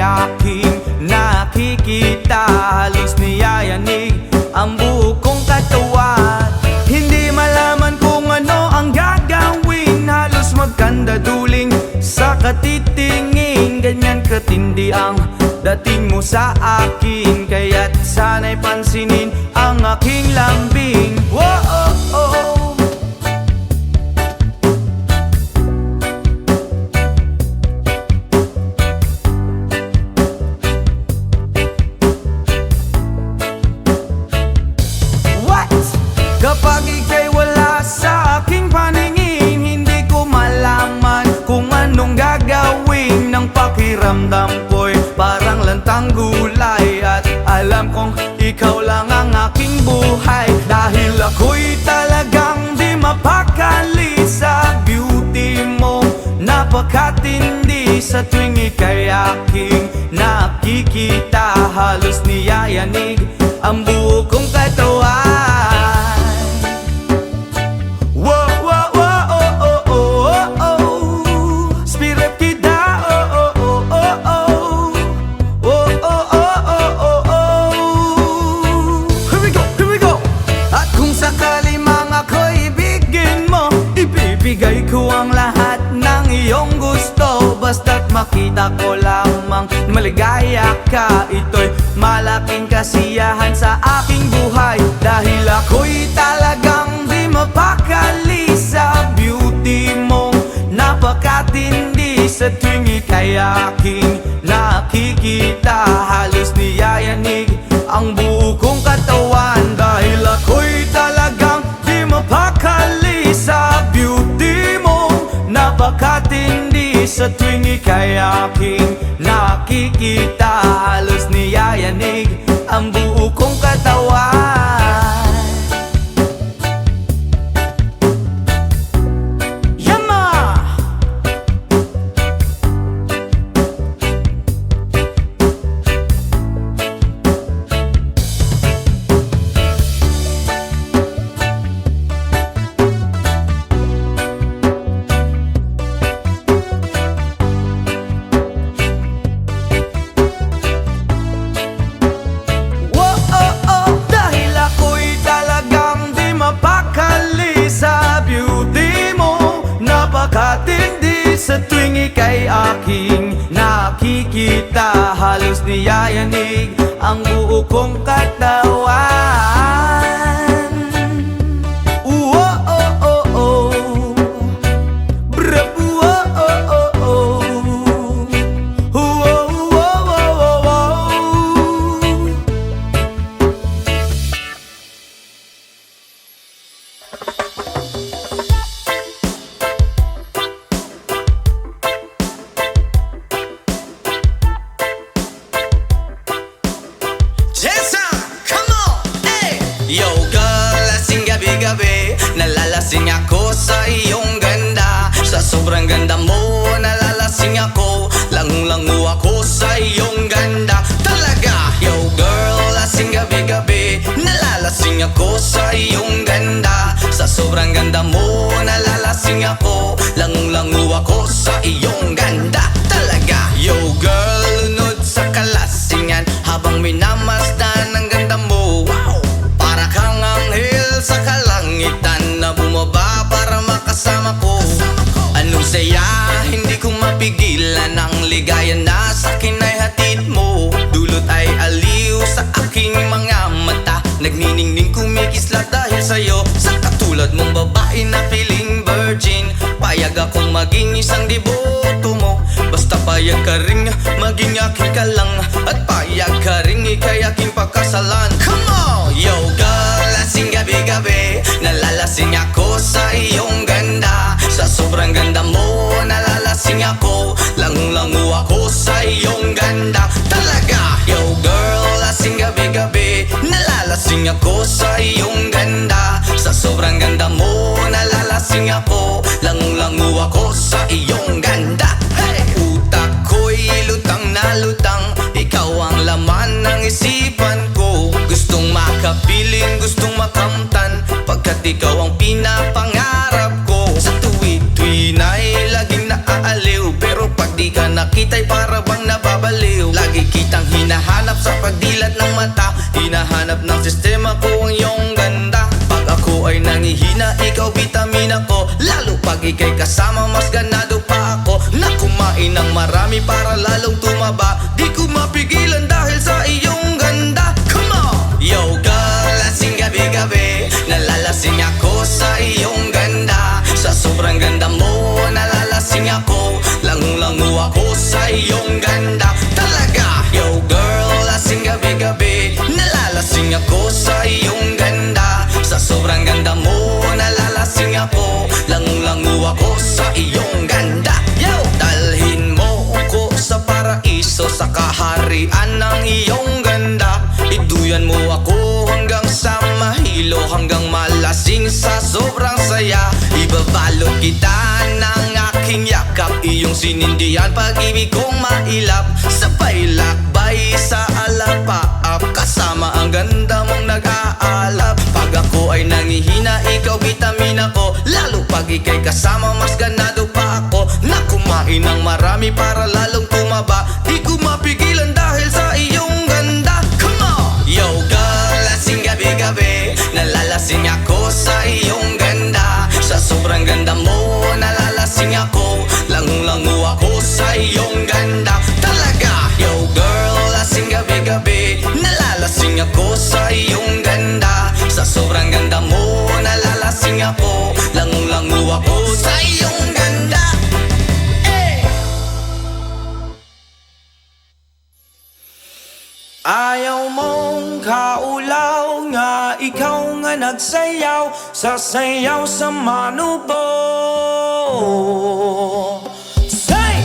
aking nakikita. Halos niyayanig ang buo kong katawan. Hindi malaman kung ano ang gagawin. Halos magkandaduling sa katitingin. Ganyan katindi ang dating mo sa akin, kaya't sana'y pansinin ang aking lambing. Whoa, oh, oh. Kapag ika'y wala sa aking paningin, hindi ko malaman kung anong gagawin. Ng pakiramdam ko'y parang lantang gulay, at alam kong ikaw lang ang aking buhay. Dahil ako'y talagang di mapakali sa beauty mo. Napakatindi sa tuwing ika'y aking nakikita. Halos niyayanig ang buo kong katawan. Ibigay ko ang lahat ng iyong gusto, basta't makita ko lamang maligaya ka. Ito'y malaking kasiyahan sa aking buhay, dahil ako'y talagang di mapakali sa beauty mong napakatindi. Sa tuwing ika'y aking nakikita, halos niyayanig ang buo kong katawan. Dahil ako'y talagang di mapakali sa beauty mo, napakatindi. Sa tuwing ika'y aking nakikita, halos niyayanig ang buo kong katawan. Yama! Katindi sa tuwing ika'y aking nakikita, halos niyayanig ang buo kong katawan. Oh, oh, oh, oh. Brap, oh, oh, oh, oh. Oh, oh, oh, oh, oh. Yo girl, lasing gabi-gabi, nalalasing ako sa iyong ganda. Sa sobrang ganda mo, nalalasing ako, langung-langu ako sa iyong ganda. Talaga, yo girl, lasing gabi-gabi, nalalasing ako sa iyong ganda. Sa sobrang ganda mo, nalalasing ako, langung-langu ako sa iyong ganda. Talaga, yo girl, lunod sa kalasingan habang minamasdan ang ganda mo. Wow! Para kang anghel sa kalangitan na bumaba para makasama ko. Anong saya, hindi ko mapigilan ang ligaya na sa'kin ay hatid mo. Dulot ay aliw sa aking mga mata, nagniningning kumikislat dahil sa'yo. Sa katulad mong babae na feeling virgin, payag akong maging isang deboto mo. Basta payag ka rin maging aking ka lang, at payag ka rin ika'y aking pagkasalan. Come on! Yo girl, lasing gabi-gabi, nalalasing ako sa iyong ganda. Sa sobrang ganda mo, nalalasing ako, langung-langu ako sa iyong ganda. Talaga, yo girl, lasing gabi-gabi, nalalasing ako sa iyong ganda. Sa sobrang ganda mo, nalalasing ako, langung-langu ako sa iyong ganda. Hey! Utak ko'y lutang na lutang, ikaw ang laman ng isipan ko. Gustong makapiling, gustong makamtan, pagkat ikaw ang pinapangarap ko. Sa tuwi-tuwi na'y laging naaaliw, pero pag di ka nakita'y para bang nababaliw. nakikitang hinahanap sa pagdilat ng mata. Hinahanap ng sistema ko ang iyong ganda. Pag ako ay nangihina, ikaw vitamina ko. Lalo pag ika'y kasama, mas ganado pa ako na kumain ng marami para lalong tumaba. Di ko mapigilan dahil sa iyong ganda. Come on! Yo girl, lasing gabi-gabi, nalalasing ako sa iyong ganda. Sa sobrang ganda mo, nalalasing ako. Langung-langu ako sa iyong ganda. Talaga! Yo girl, lasing gabi-gabi, nalalasing ako sa iyong ganda. Sa sobrang ganda mo, nalalasing ako. Langung-langu ako sa iyong ganda. Yo! Dalhin mo ko sa paraiso, sa kaharian ng iyong ganda. Iduyan mo ako hanggang sa mahilo, hanggang malasing sa sobrang saya. Ibabalot kita ng aking yakap, iyong sinindihan pag-ibig kong mailap. Sabay lakbay sa alapaap, kasama ang ganda mong nag-aalap. Pag ako ay nangihina, ikaw vitamina ko. Lalo pag ika'y kasama, mas ganado pa ako na kumain ng marami para lalong tumaba. Di ko mapigilan dahil sa iyong ganda. Come on! Yo girl, lasing gabi-gabi, nalalasing ako sa iyong ganda. Sa sobrang ganda mo, nalalasing ako. Langung-langu ako sa iyong ganda. Talaga! Yo girl, lasing gabi-gabi, nalalasing ako sa iyong ganda. Sa sobrang ganda mo, nalalasing ako. Langung-langu ako sa iyong ganda. Ayaw mong kaulaw nga, ikaw nga nagsayaw, sasayaw sa manubo. Say!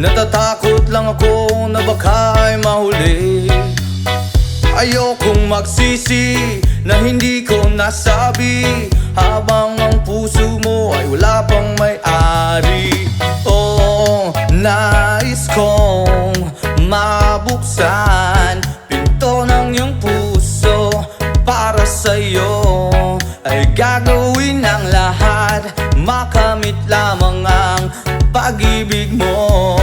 Natatakot lang ako na baka'y mahuli. Ayokong magsisi na hindi ko nasabi, habang ang puso mo ay wala pang may-ari. Oh, nais kong mabuksan pinto ng iyong puso. Para sa'yo ay gagawin ang lahat, makamit lamang ang pag-ibig mo.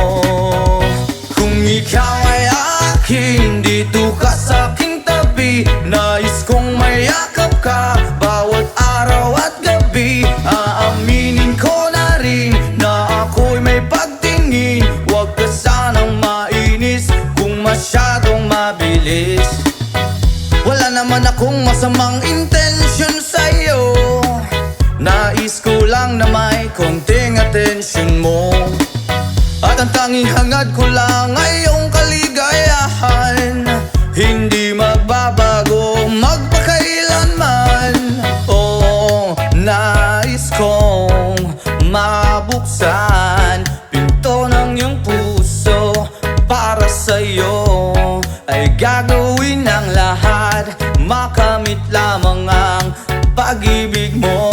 Kung ikaw ay akin, dito ka sa aking tabi. Nais kong mayakap ka bawat araw at gabi. Aaminin ko na rin na ako'y may pagtingin. Huwag ka sanang mainis kung masyadong mabilis. Wala naman akong masamang intensyon sa'yo. Nais ko lang na may konting atensyon mo. At ang tanging hangad ko lang ay iyong kaligayahan. Hindi magbabago magpakailanman. Oh, nais kong mabuksan pinto ng iyong puso. Para sa'yo ay gagawin ang lahat, makamit lamang ang pag-ibig mo.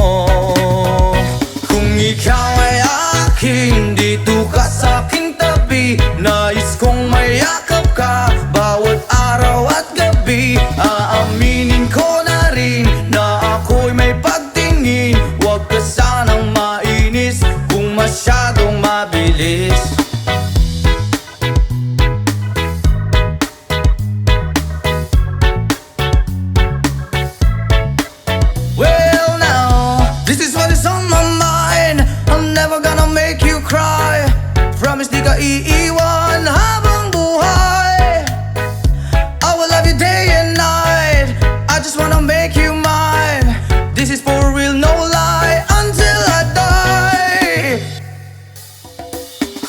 Kung ikaw ay akin, dito ka sa aking tabi. Nais kong mayakap ka bawat araw at gabi. Aaminin ko na rin na ako'y may pagtingin. Huwag ka sanang mainis kung masyadong mabilis. Well now, this is what is on my mind. I'm never gonna make you cry. Promise di ka iiwan habang buhay. I will love you day and night. I just wanna make you mine. This is for real, no lie, until I die.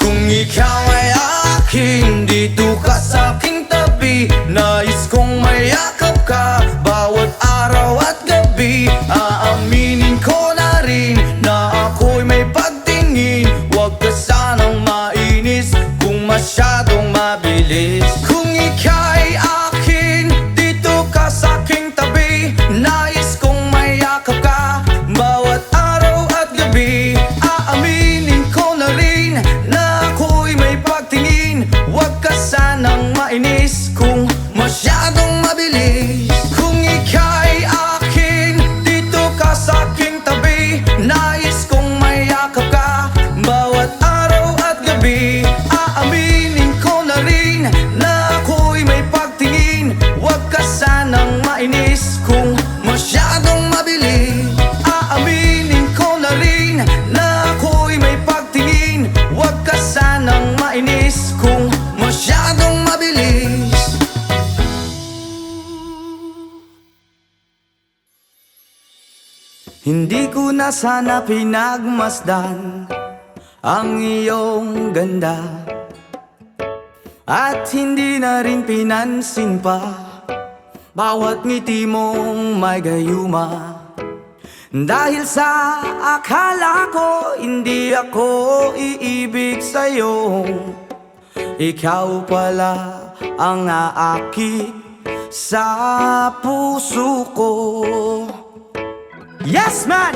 Kung ikaw ay akin, dito ka sa aking tabi. Nais kong mayakap ka bawat araw at gabi. Aaminin ko na rin na ako'y may pagtingin. Huwag ka sanang mainis kung masyadong mabilis. Kung ika'y akin, dito ka sa aking tabi. Nais kong mayakap ka bawat araw at gabi. Aaminin ko na rin na ako'y may pagtingin. Huwag ka sanang mainis kung masyadong mabilis. Kung ika'y akin, dito ka sa aking tabi. Nais kong mayakap ka bawat araw at gabi. Aaminin ko na rin na ako'y may pagtingin. Huwag ka sanang mainis kung masyadong mabilis. Aaminin ko na rin na ako'y may pagtingin. Huwag ka sanang mainis kung masyadong mabilis. Hindi ko na sana pinagmasdan ang iyong ganda, at hindi na rin pinansin pa bawat ngiti mong may gayuma. Dahil sa akala ko hindi ako iibig sa'yo, ikaw pala ang aakit sa puso ko. Yes man!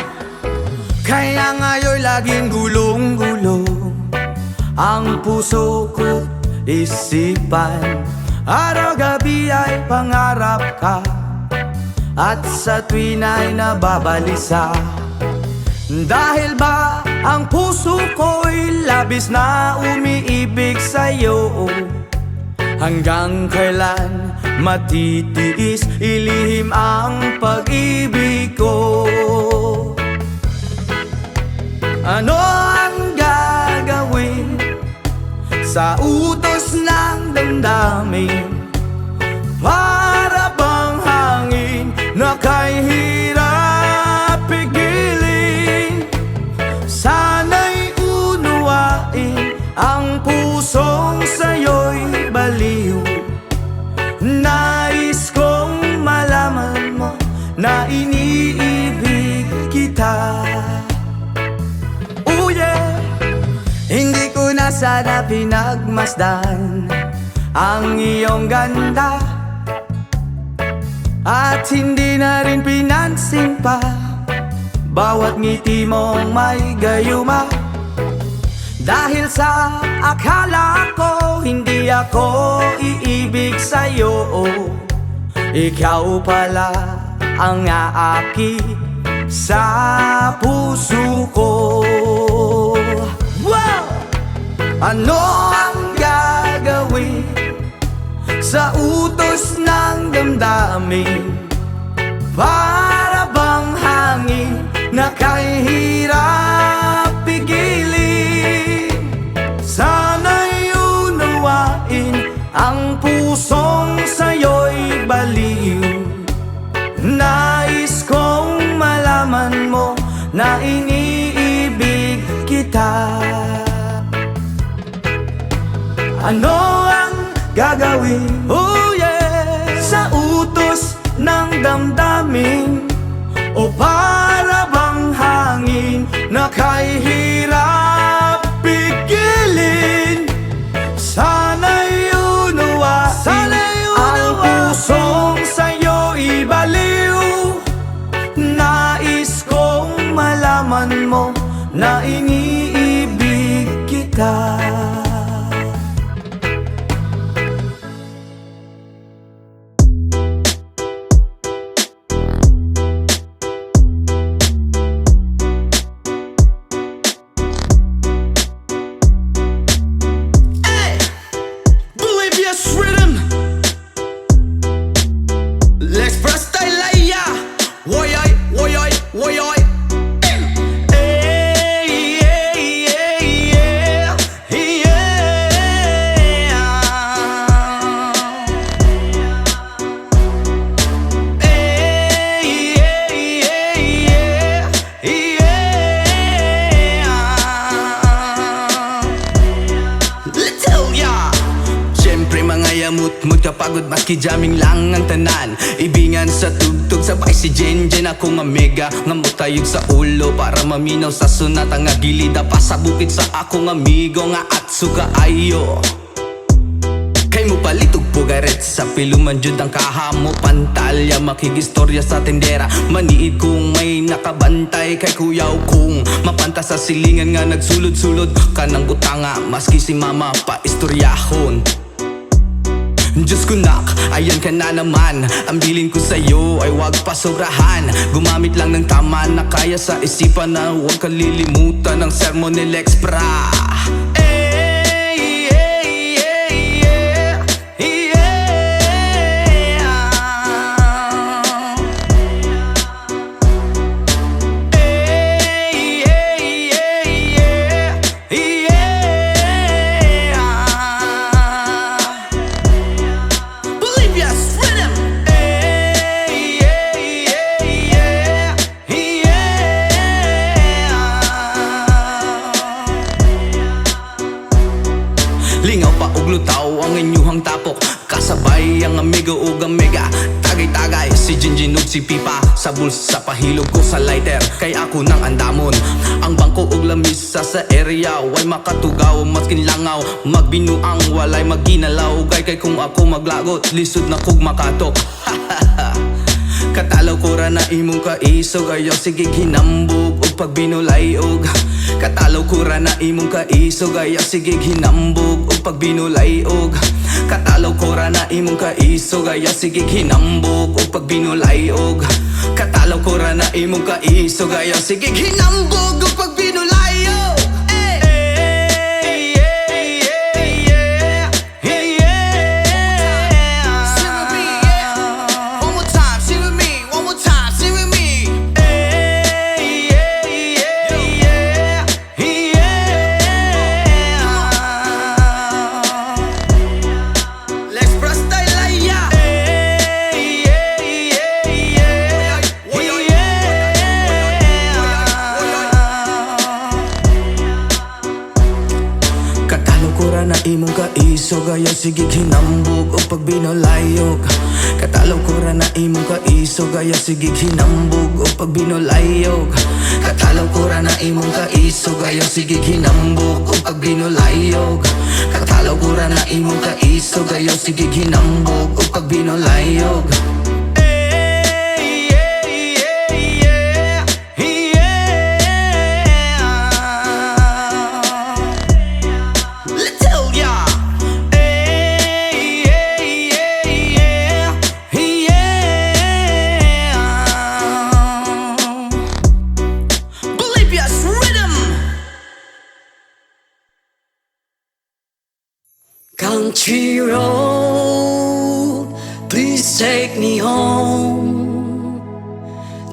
Kaya ngayon laging gulong-gulo ang puso ko, isipan. Araw-gabi ay pangarap ka, at sa tuwin ay nababalisa. Dahil ba ang puso ko'y labis na umiibig sa'yo? Hanggang kailan matitiis ilihim ang pag-ibig ko? Ano ang gagawin sa utos ng damdamin? Para bang hangin na kay hirap pigilin? Sana'y unuwain ang pusong sa'yo'y baliw. Nais kong malaman mo na iniibig kita. Oh yeah, hindi ko na ka sana pinagmasdan ang iyong ganda, at hindi na rin pinansin pa bawat ngiti mong may gayuma. Dahil sa akala ko hindi ako iibig sa'yo, ikaw pala ang aaki sa puso ko. Wow! Ano ang gagawin sa utos ng damdamin? Para bang hangin na kahirap pigilin? Sana'y unawain ang pusong sa'yo'y baliw. Nais kong malaman mo na iniibig kita. Ano ang gagawin? Oh yeah! Sa utos ng damdamin, o para bang hangin na kahirap pigilin? Sana'y unawain ang pusong sa'yo'y baliw. Nais kong malaman mo na iniibig kita. Mut kapagod maski jamming lang ang tanan. Ibingan sa tugtog sabay si Jenjen. Ako nga mega nga mutayog sa ulo para maminaw sa sunat ang agilida pa sa bukid sa akong amigo nga atsu kaayo. Kay mo palitog pugaret sa piluman jud ang kahamo pantalya, makigistorya sa tendera. Maniid kung may nakabantay kay kuyaw kung mapanta sa silingan nga nagsulod-sulod kanang butanga maski si mama pa istoryahon. Diyos ko nak, ayan ka na naman. Ang bilin ko sa'yo ay wag pasobrahan. Gumamit lang ng tama na kaya sa isipan na huwag kalilimutan ng sermon ni Lex Pra. Lingaw pa og lutaw ang inyuhang tapok, kasabay ang amigo ug amiga. Tagay-tagay si Jinjin ug si Pipa, sa bulsa pahilog ko sa lighter kay ako nang andamon. Ang bangko ug lamisa sa area way makatugaw maskin langaw. Magbinuang walay maginalaw kay kung ako maglagot lisod na kog makatok. Katalaw ko ra na imong kaisog, ayaw sige hinambog ug pagbinulayog. Katalaw ko ra na imong kaisog, ayaw sige hinambog ug pagbinulayog. Katalaw ko ra na imong kaisog, ayaw sige hinambog ug pagbinulayog. Katalaw ko ra na imong kaisog, ayaw sige hinambog ug pagbinulayog. Na imong kaisog, ayaw sige hinambog o pagbinulayog. Katalaw ko ra na imong kaisog, ayaw sige hinambog o pagbinulayog. Katalawkuran na imong kaisog, ayaw sige ginambog o pag binulayog. Katalawkuran na imong kaisog, ayaw sige ginambog o pag binulayog. Country road, please take me home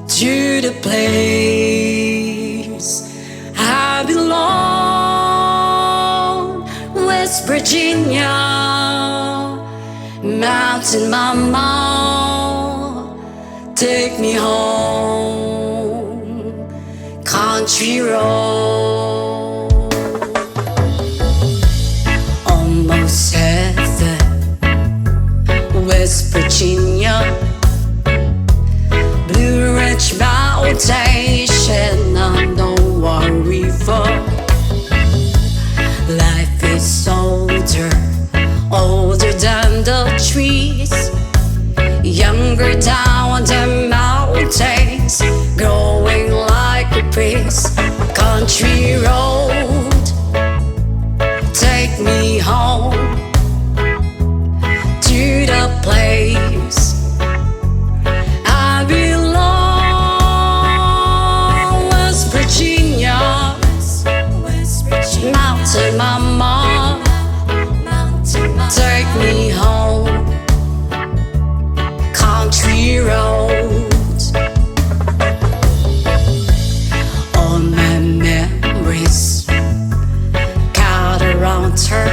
to the place I belong. West Virginia, Mountain Mama, take me home. Country road. Almost heaven, West Virginia, Blue Ridge Mountain, Shenandoah River. Life is older, older than the trees, younger down the mountains, growing like a breeze. Country road, take me home to the place I belong. West Virginia, Mountain Mama, take me home. Country road, all my memories around her.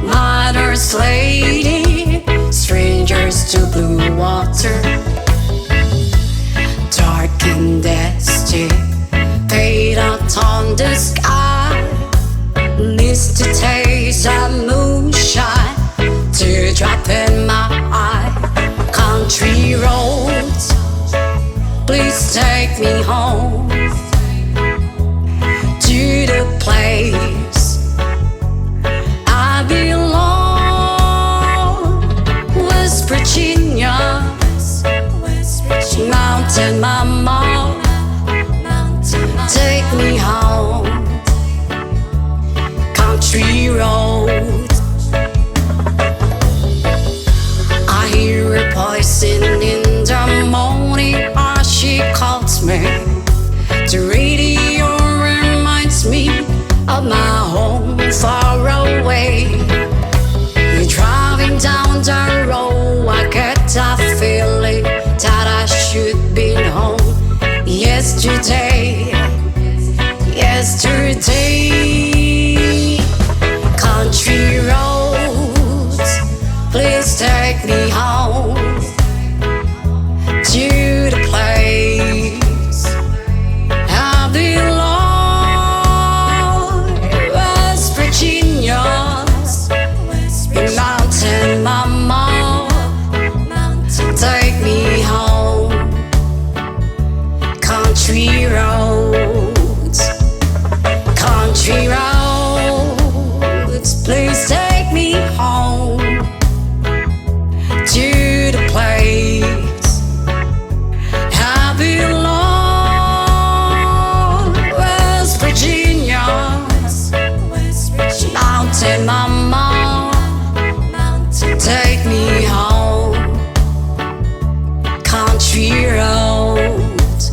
Mother's lady, strangers to blue water. Dark and dusty, fade out on the sky. Needs to taste of moonshine, teardrop in my eye. Country roads, please take me home to the place I belong. West Virginia, Mountain Mama, take me home. Country road, I hear a voice in the morning as she calls me. The radio me of my home far away. You're driving down the road, I get that feeling that I should be home. Yesterday, country roads, please take me home to the place I belong. West Virginia, Mountain Mama, take me home. Country roads, country roads, please take me home to the place I belong. West Virginia, Mountain Mama, take me home. Country roads,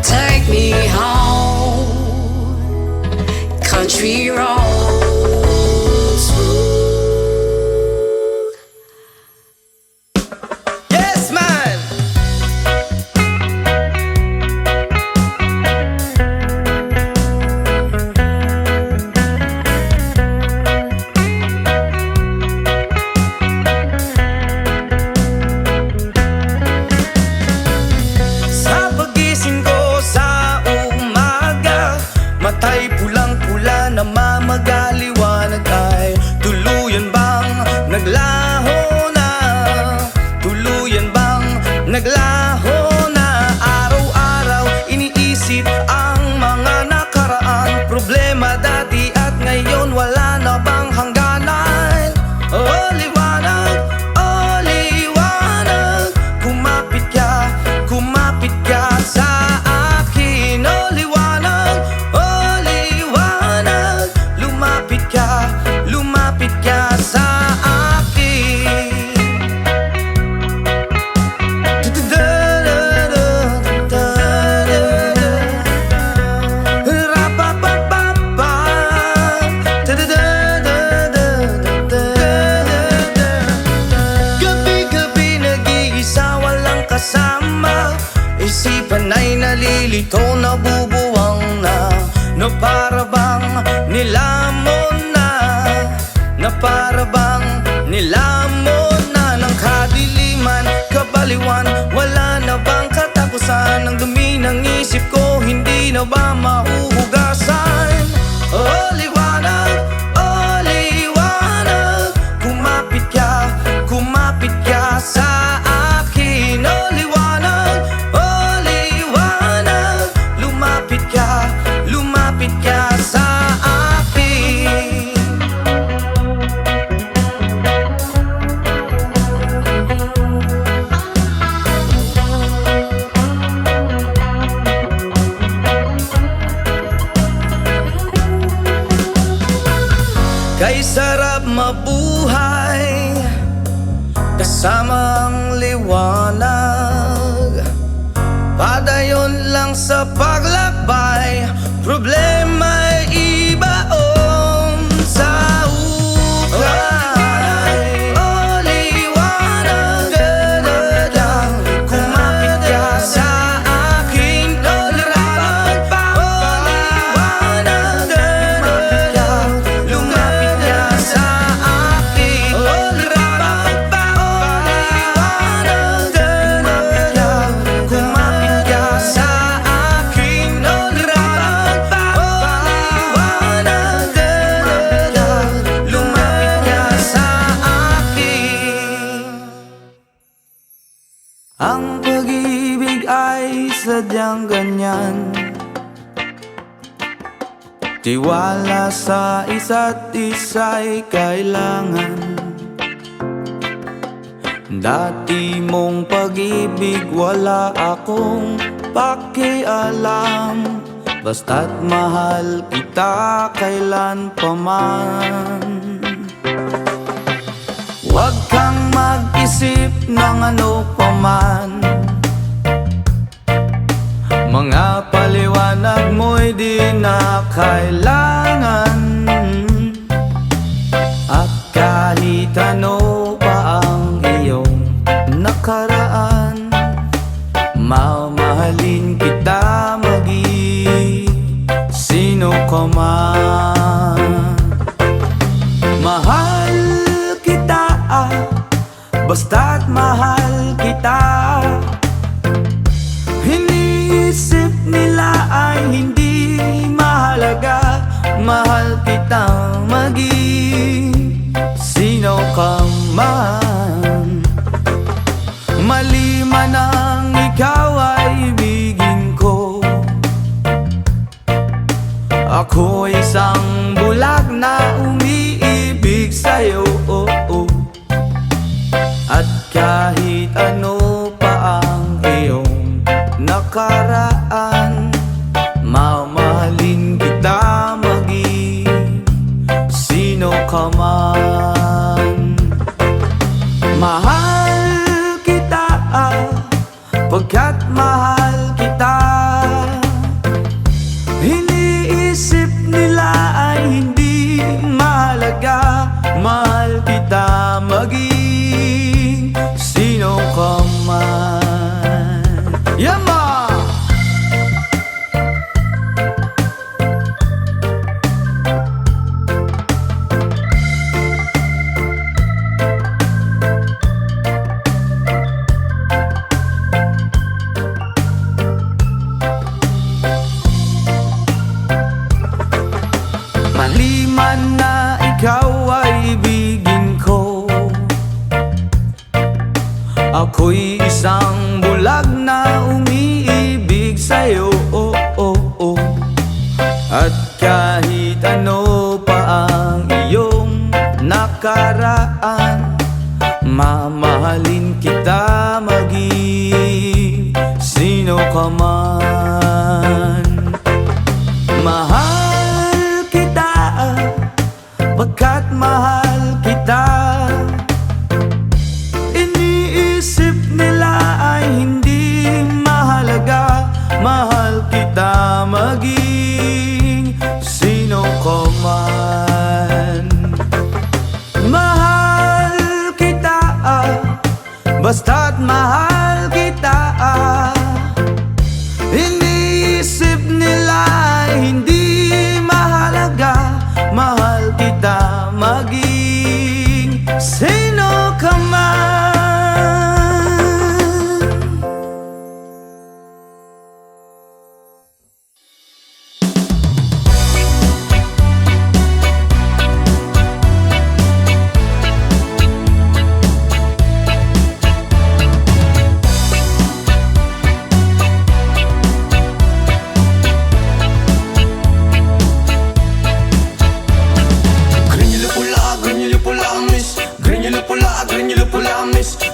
take me home. Country roads. Yes, man! Sa pagising ko sa umaga, matay pulang-pula na problema dati at ngayon wala na bang hangganan? Oh liwanag, oh liwanag, kumapit ka sa akin. Oh liwanag, lumapit ka sa akin. Gabi-gabi nag-iisa walang kasama, isipan ay nalilito, nabubuwang na para bang nilamon na, para bang nilamon na ng kadiliman, kabaliwan. Wala na bang katapusan? Ang dumi ng isip ko, hindi na ba mahuhugasan? Oh liwanag, kumapit ka sa akin. Oh liwanag, lumapit ka sa akin. Kay sarap mabuhay kasama ang liwanag, padayon lang sa paglakbay, problema'y ibaon sa ukay. Oh liwanag, kumapit ka sa akin. Oh liwanag, lumapit ka sa akin. Oh liwanag, kumapit ka sa akin. Oh liwanag, lumapit ka sa akin. Ang pag-ibig ay sadyang ganyan, tiwala sa isa't isa'y kailangan. Dati mong pag-ibig wala akong pakialam, basta't mahal kita kailan pa man. Huwag kang mag-isip ng ano pa man, mga paliwanag mo'y di na kailangan. At kahit ano pa ang iyong nakaraan, mamahalin kita sino ka man. Mahal kita, basta't mahal kita. Iniisip nila ay hindi mahalaga, mahal kitang maging sino ka man. Mali man ang ikaw ay ibigin ko, ako isang bulag na umiibig sa'yo. At kahit ano pa ang iyong nakaraan, mamahalin kita maging sino ka man. Mahal kita pagkat mahal kita. Iniisip nila ay hindi mahalaga, mahal kita maging sino ka man. Yama! Mali man na ikaw ay ibigin ko, ako'y isang bulag na umiibig sa'yo. At kahit ano pa ang iyong nakaraan, mamahalin kita maging sino ka man. Mahal kita, pagkat mahal kita. Iniisip nila ay hindi mahalaga, mahal kita maging sino ka man. Mahal kita, basta't mahal kita. Iniisip nila ay hindi mahalaga, mahal kita maging sino ka man.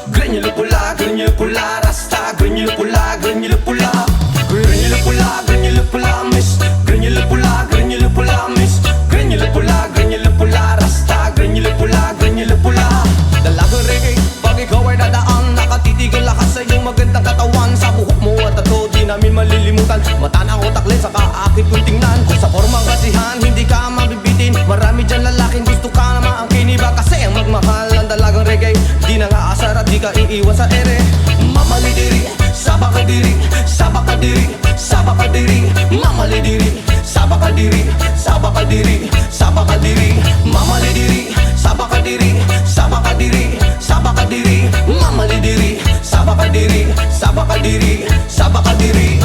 Grenyulo pula, grenyulo pula, rasta, grenyulo pula, grenyulo pula. Grenyulo pula, grenyulo pula, miss. Grenyulo pula, grenyulo pula, miss. Grenyulo pula, grenyulo pula, rasta, grenyulo pula, grenyulo pula. Dalagang reggae, pag ikaw ay dadaan, nakatitigil lakas sa iyong magandang katawan. Sa buhok mo at tato, di namin malilimutan. Mata na utak len, saka akit kung tingnan. Kung sa formang kasihan, hindi ka mabibitin. Marami dyan lalaking gusto ka na maangkin. Iba kasi ang magmahal ang dalagang reggae. Di na nga asar at di ka iiwan sa ere. Mamalidiri, sabakadiri, sabakadiri, sabakadiri. Mamalidiri, sabakadiri, sabakadiri, sabakadiri. Mamalidiri, sabakadiri, sabakadiri, sabakadiri. Mamalidiri, sabakadiri, sabakadiri, sabakadiri.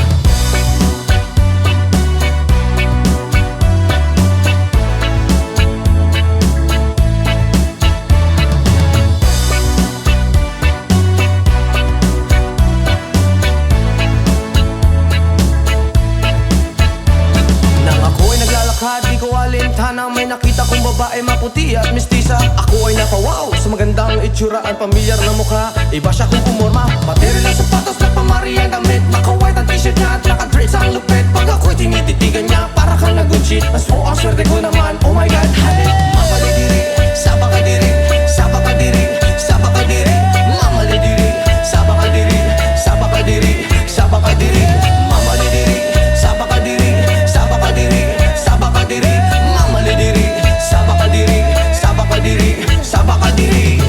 Di ko alintana, may nakita kong babae maputi at mistisa. Ako ay napawaw sa magandang itsura at pamilyar na mukha. Iba siya kung pumorma, material ng sapatos na pamari ang damit. Naka-white ang t-shirt niya at naka-dreads ang lupit. Pag ako'y tinititigan niya, para kang nag-good shit. Mas mo ang swerte ko naman, oh my god, halit. Mamalidiri, sabakadiri, sabakadiri, sabakadiri. Mamalidiri, sabakadiri, sabakadiri, sabakadiri. Mamalidiri, sabakadiri, sabakadiri, sabakadiri. Mamalidiri, sabakadiri, sabakadiri, sabakadiri.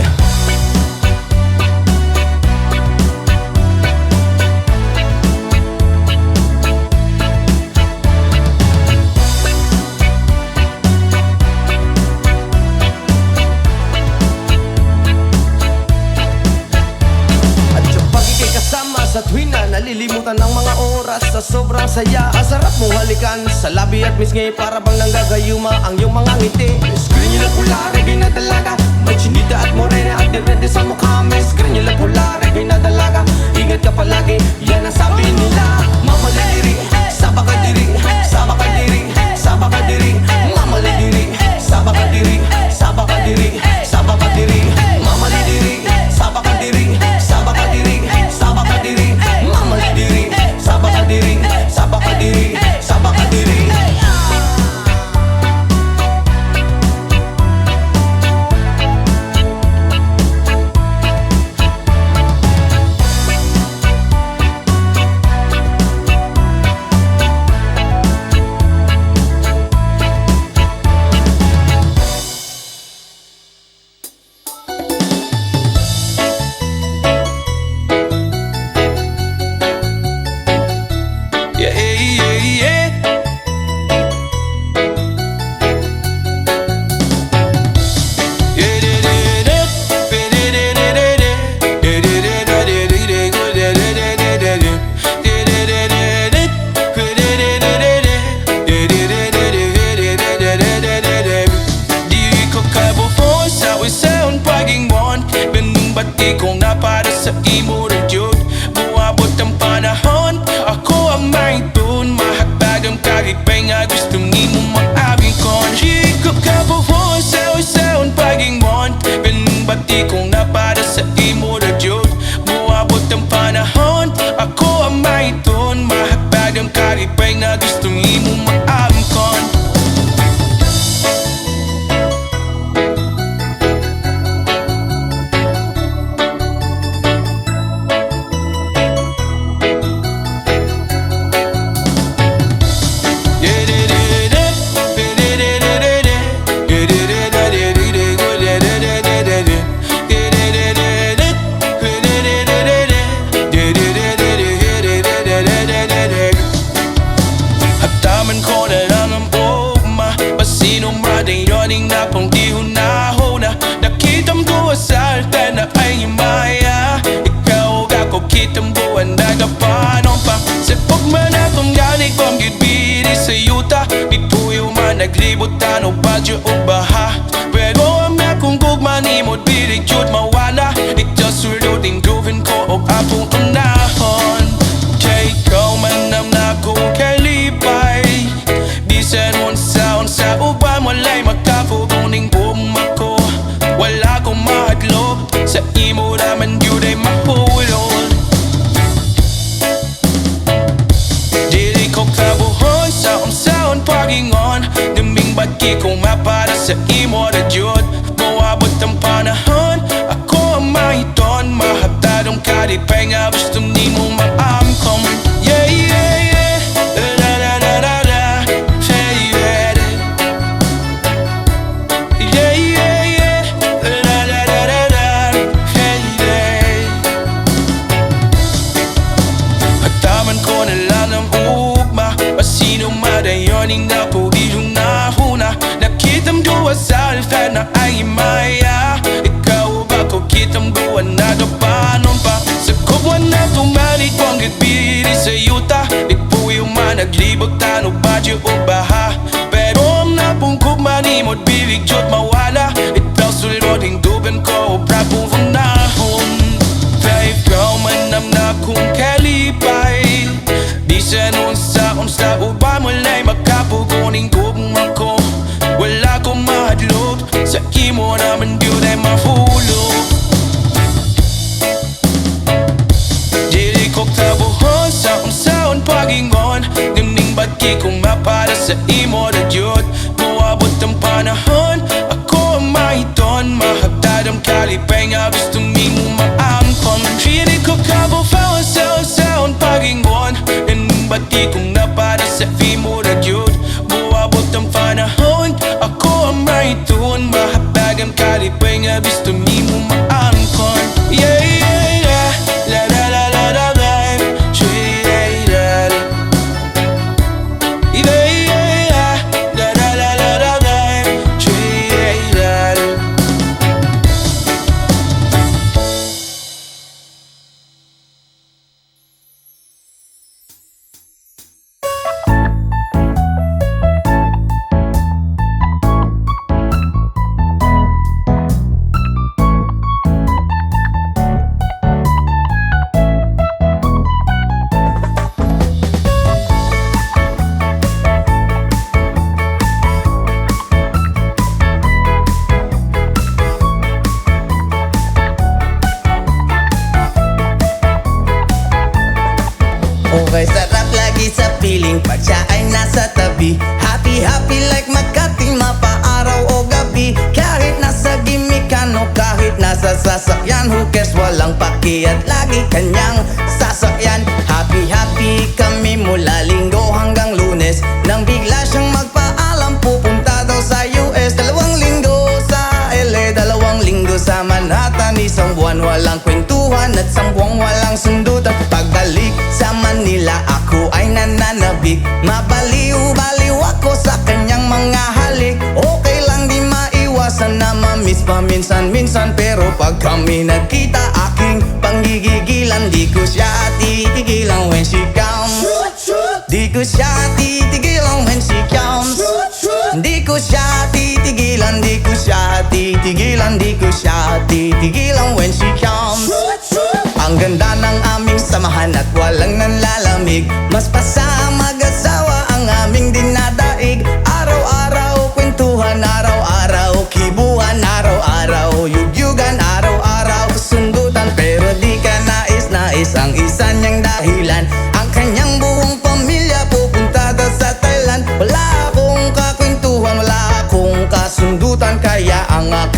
Sa tuwing na nalilimutan ng mga oras, sa sobrang saya, ang sarap mong halikan. Sa labi at misngi, para bang nanggagayuma ang iyong mga ngiti. Screen nila pula, reggae na dalaga. May chinita at morena at dirente sa mukha. May screen nila pula, reggae na dalaga. Ingat ka palagi, yan ang sabi nila. Mamalidiri, sabakadiri, sabakadiri, sabakadiri. Mamalidiri, sabakadiri, sabakadiri, sabakadiri. Mamalidiri, sabakadiri, sabakadiri, sabakadiri. Mamalidiri, sabakadiri, sabakadiri, sabakadiri. bati kong napada sa imo na Diyos. Buabot ang panahon, ako ang maiton. Mahagpag ang karipay na gustong imo maamkon. Hataman ko na lang ang ugma, pasinong rating yoning na pang ihunahuna. Nakitam ko sa altar na ay maya. Ikaw ako kitam buwan na kapanon pa. Sa pagman atong ganig kong gibiri sa yuta. Ituyo man naglibutan o badyo o baha. Pero ang akong gugma ni mo't birig yun mawala. Ikaw sulutin gawin ko o apong unahon. Kay ikaw man ang nakong kalipay. Bisan unsa uban walay makapuguning buma ko. Wala kong mahadlok, sa imo naman yun ay mahulol. Dili ko kabuhoy sa unsaon pagingon. Naming bagi kong mapada sa imo na Diyod. Mawabot ang panahon, ako ang mahiton. Mahatadong kalipay nga gusto nimo maamkom. Yeah, yeah, yeah, la la la la la. Yeah, yeah, yeah, yeah, yeah, la la la la la. Yeah, yeah. Hataman ko na lang ang ugma, pasinong madayoning na po ihunahuna. Nakitam duwa sa altar na ay maya. Ikaw ba ko kitam buwan na kapanon pa. Sa kubwan na tumalig kong gitbiri sa yuta. Ipuyo man naglibutan o badyo o baha. Pero ang napungkog manimod bilig jod mawala. Itaw suloding dugan ko o prapong unahon. Kaya ikaw man ang nakong kalipay. Bisan unsa uba mulay makapuguning gugma ko. Wala kong mahadlok, sa imo naman yun ay mahulog. Dili ko kabuhon sa unsaon pagingon. Namning bagi kong mapada sa imo na Diyod. Mawabot ang panahon, ako ang mahiton. Mahagtad ang kalipay nga gusto nimo maamkon. Dili ko kabuhon sa unsaon pagingon. Namning bagi kong napada sa imo na Diyod. Mawabot ang panahon, ako ang mahiton. Mahagtad ang kalipay nga gusto nimo maamkon. Yeah, yeah, yeah, la la la la la la. Okay, sarap lagi sa piling pag siya ay nasa tabi. Happy, happy like Makati, mapaaraw o gabi. Kahit nasa gimikan o kahit nasa sasakyan, who cares, walang paki at lagi kanyang sasakyan. Happy, happy kami mula Linggo hanggang Lunes. Nang bigla siyang magpaalam, pupunta daw sa US. 2 linggo sa LA, 2 linggo sa Manhattan. Isang buwan walang kwentuhan at 1 buwang walang sundutan. Pagbalik sa Manila, ako ay nananabik. Mabaliw-baliw ako sa kanyang mga halik. Okay lang di maiwasan na mamiss paminsan-minsan. Pero pag kami nagkita, aking panggigigilan. Di ko siya titigilan when she comes. Di ko siya titigilan when she comes. Di ko siya titigilan, di ko siya titigilan, di ko siya titigilan when she comes. Ang ganda ng aming samahan at walang nanlalamig. Mas pasa mag-asawa ang aming dinadaig. Araw-araw kwentuhan, araw-araw kibuhan, araw-araw yugyugan, araw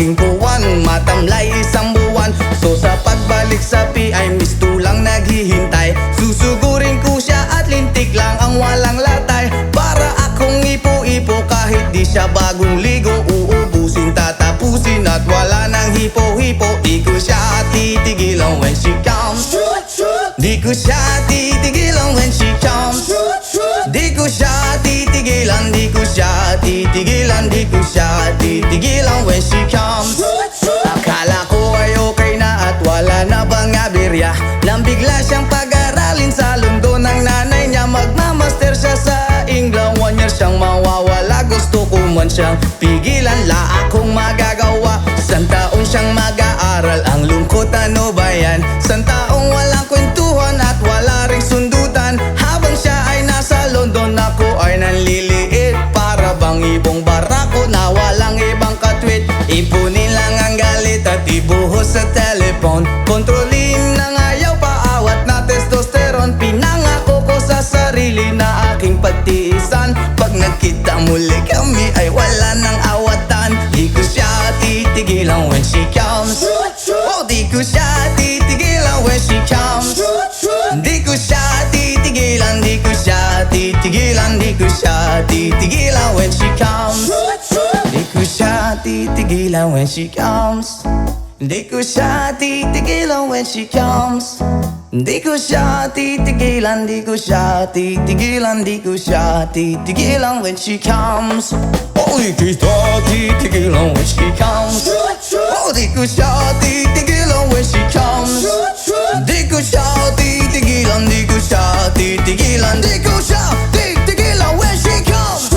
aking puwan, matamlay isang buwan. So sa pagbalik sa PI, misto lang naghihintay. Susugurin ko siya at lintik lang ang walang latay. Para akong ipo-ipo kahit di siya bagong ligo. Uubusin, tatapusin at wala nang hipo-hipo. Di ko siya titigilan when she comes. Di ko siya titigilan when she comes. Di ko siya titigilan, di ko siya titigilan, di ko siya titigilan when she comes. Akala ko ay okay na at wala na bang aberya, nang bigla siyang pag-aralin sa London ng nanay niya. Magmamaster siya sa England, 1 year siyang mawawala. Gusto ko man siyang pigilan, la akong magagawa. San taon siyang mag-aaral, ang lungkot ano ba yan? San taong walang kwentuhan at wala ring sundutan. Habang siya ay nasa London, ako ay nanliliit. Para bang ibong barako na walang ibang katwit. Ipunin lang ang galit at ibuhos sa telephone. Kontrolin ng ayaw, paawat na testosterone. Pinangako ko sa sarili na aking pagtiisan. Pag nagkita muli kami ay wala nang awatan. Di ko siya titigilan when she comes. Oh, di ko siya titigilan when she comes. Di ko siya titigilan, di ko siya titigilan, di ko siya titigilan when she comes. Di ko siya titigilan when she comes. Di ko siya titigilan when she comes. Di ko siya titigilan, di ko siya titigilan, di ko siya titigilan when she comes. Oh, di ko siya titigilan when she comes. Oh, di ko siya titigilan when she comes. Di ko siya titigilan, di ko siya titigilan, di ko siya titigilan when she comes.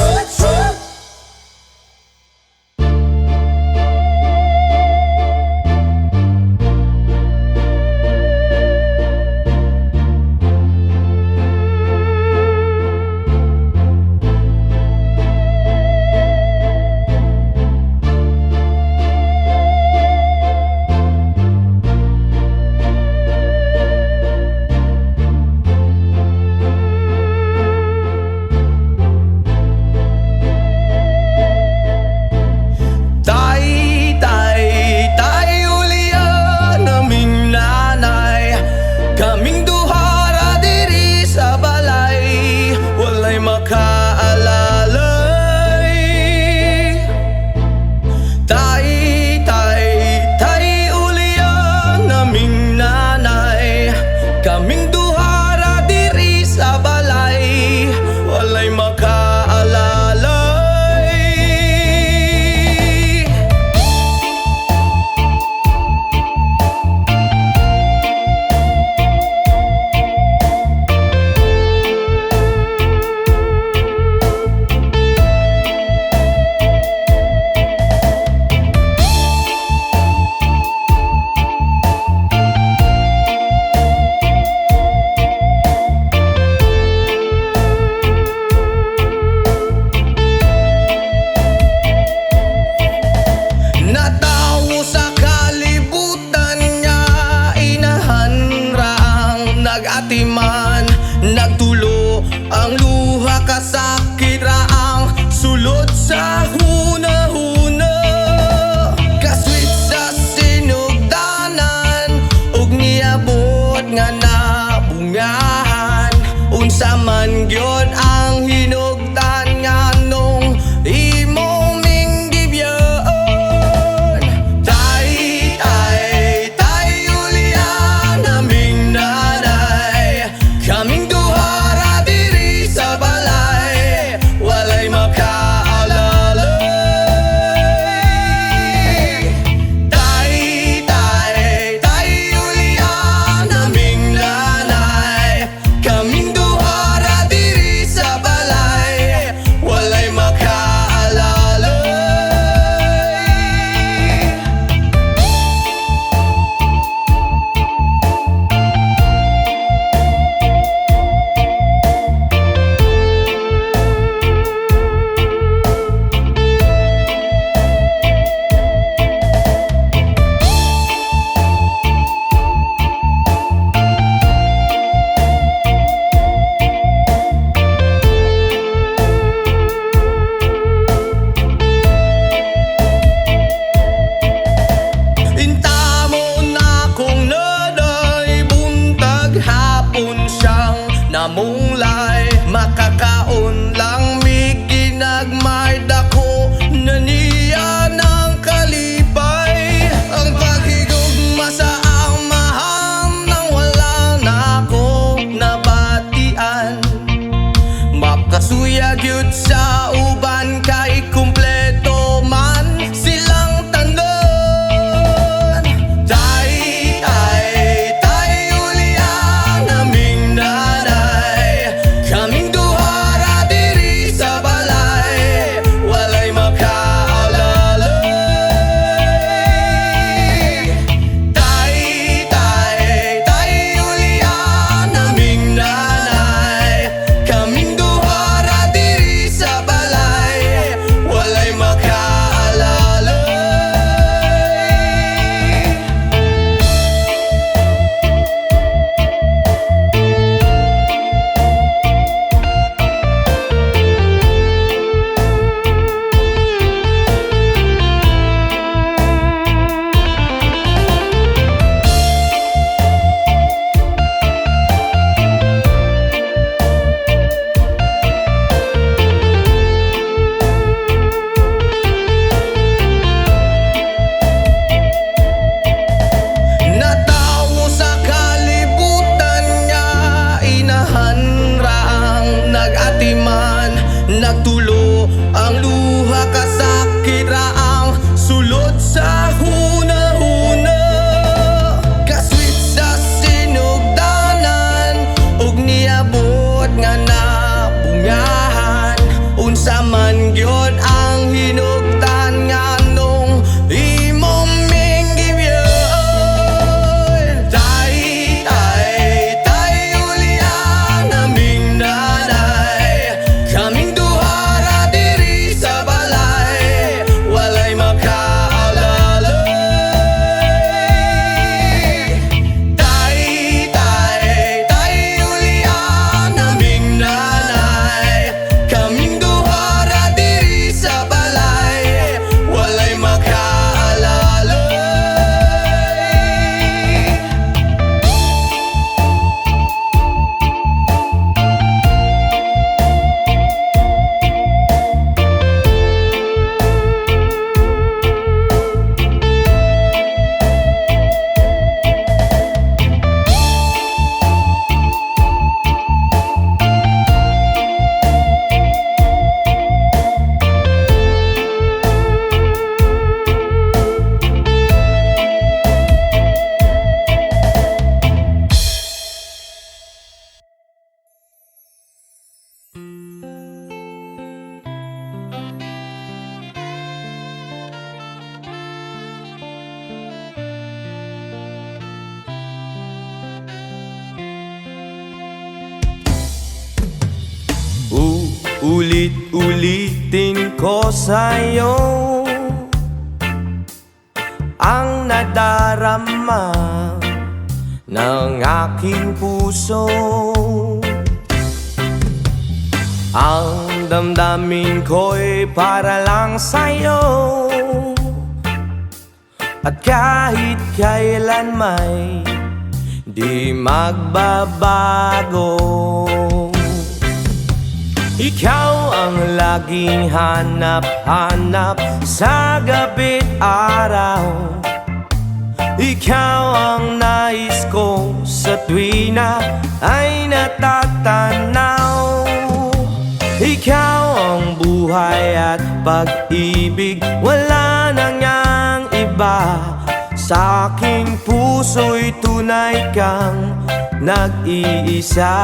Ulit-ulitin ko sa'yo ang nadarama ng aking puso. Ang damdamin ko'y para lang sa'yo, at kahit kailan may di magbabago. Ikaw ang laging hanap-hanap sa gabi't araw. Ikaw ang nais ko sa tuwina ay natatanaw. Ikaw ang buhay at pag-ibig, wala nang yang iba. Sa aking puso'y tunay kang nag-iisa.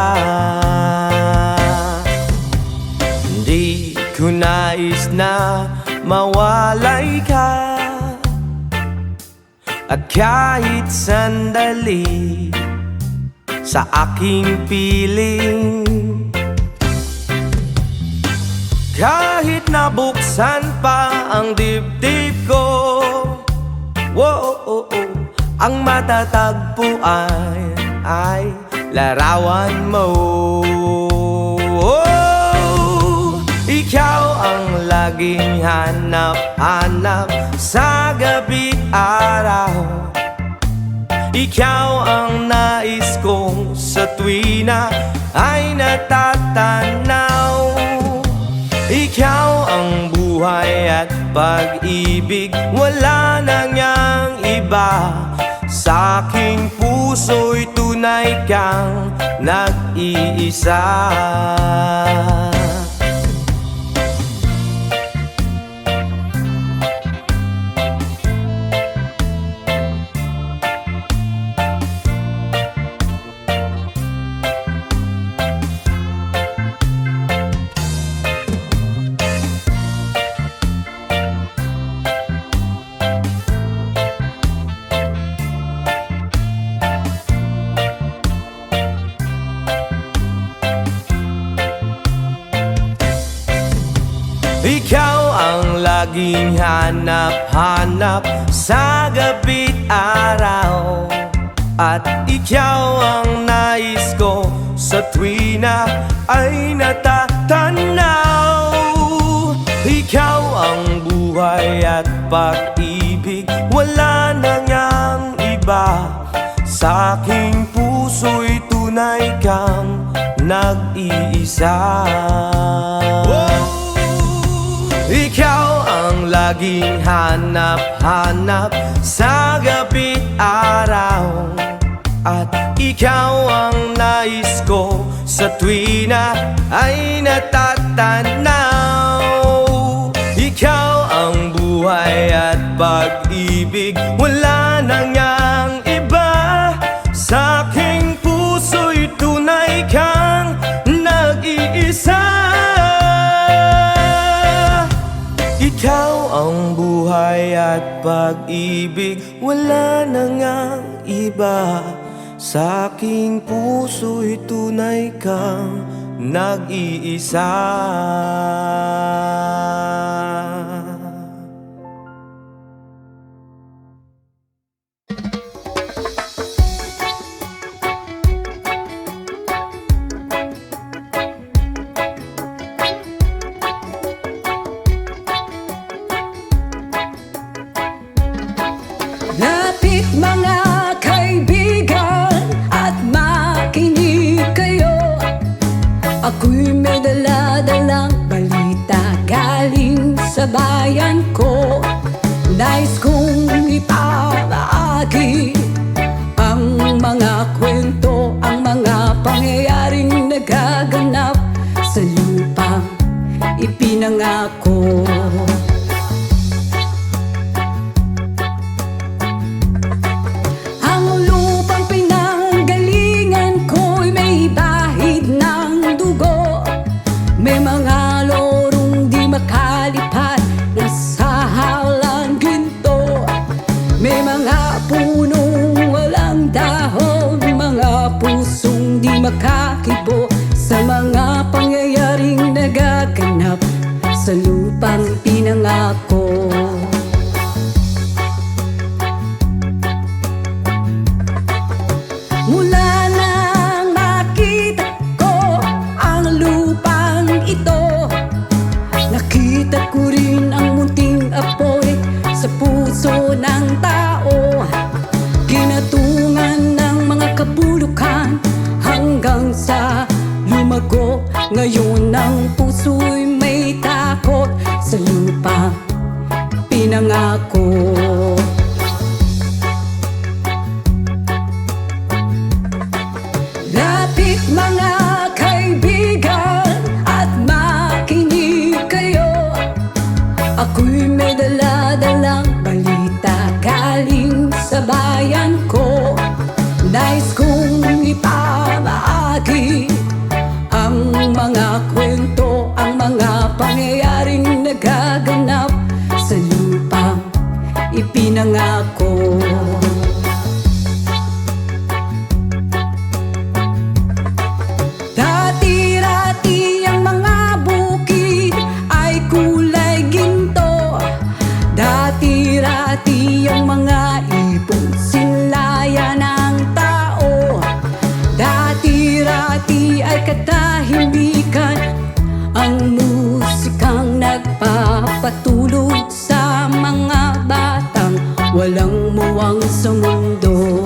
Di ko nais na mawalay ka, at kahit sandali sa aking piling. Kahit nabuksan pa ang dibdib ko, ang matatagpuan ay larawan mo. Ikaw ang laging hanap-hanap sa gabi't araw. Ikaw ang nais kong sa tuwina ay natatanaw. Ikaw ang buhay at pag-ibig, wala nang yang iba. Sa aking puso'y tunay kang nag-iisa. Ikaw ang laging hanap-hanap sa gabi't araw, at ikaw ang nais ko sa tuwina ay natatanaw. Ikaw ang buhay at pag-ibig, wala nang yang iba. Sa aking puso'y tunay kang nag-iisa. Ikaw ang laging hanap-hanap sa gabi't araw, at ikaw ang nais ko sa tuwina ay natatanaw. Ikaw ang buhay at pag-ibig, wala nang yang iba. Sa aking puso'y tunay kang nag-iisa. Ikaw ang buhay at pag-ibig, wala nang ang iba. Sa aking puso'y tunay kang nag-iisa. Lapit mga kaibigan at makinig kayo. Ako'y may dala-dalang balita galing sa bayan ko. Nais kong ipamahagi ang mga kwento, ang mga pangyayaring nagaganap sa lupang ipinangako. May mga lorong di makalipat na sa halang ginto. May mga punong walang dahon, mga pusong di makakibo sa mga pangyayaring nagaganap. Ngayon ang puso'y may takot sa lupa pinangako. Lapit mga kaibigan at makinig kayo. Ako'y may dala-dalang balita galing sa bayan ko. Nais kong ipamahagi ang mga kwento, ang mga pangyayaring nagaganap sa lupa ipinangako. Dati-rati ang mga bukid ay kulay ginto. Dati-rati ang mga ibon sinlaya ng tao. Dati-rati ay katahimikan ang musikang nagpapatulog sa mga batang walang muwang sa mundo.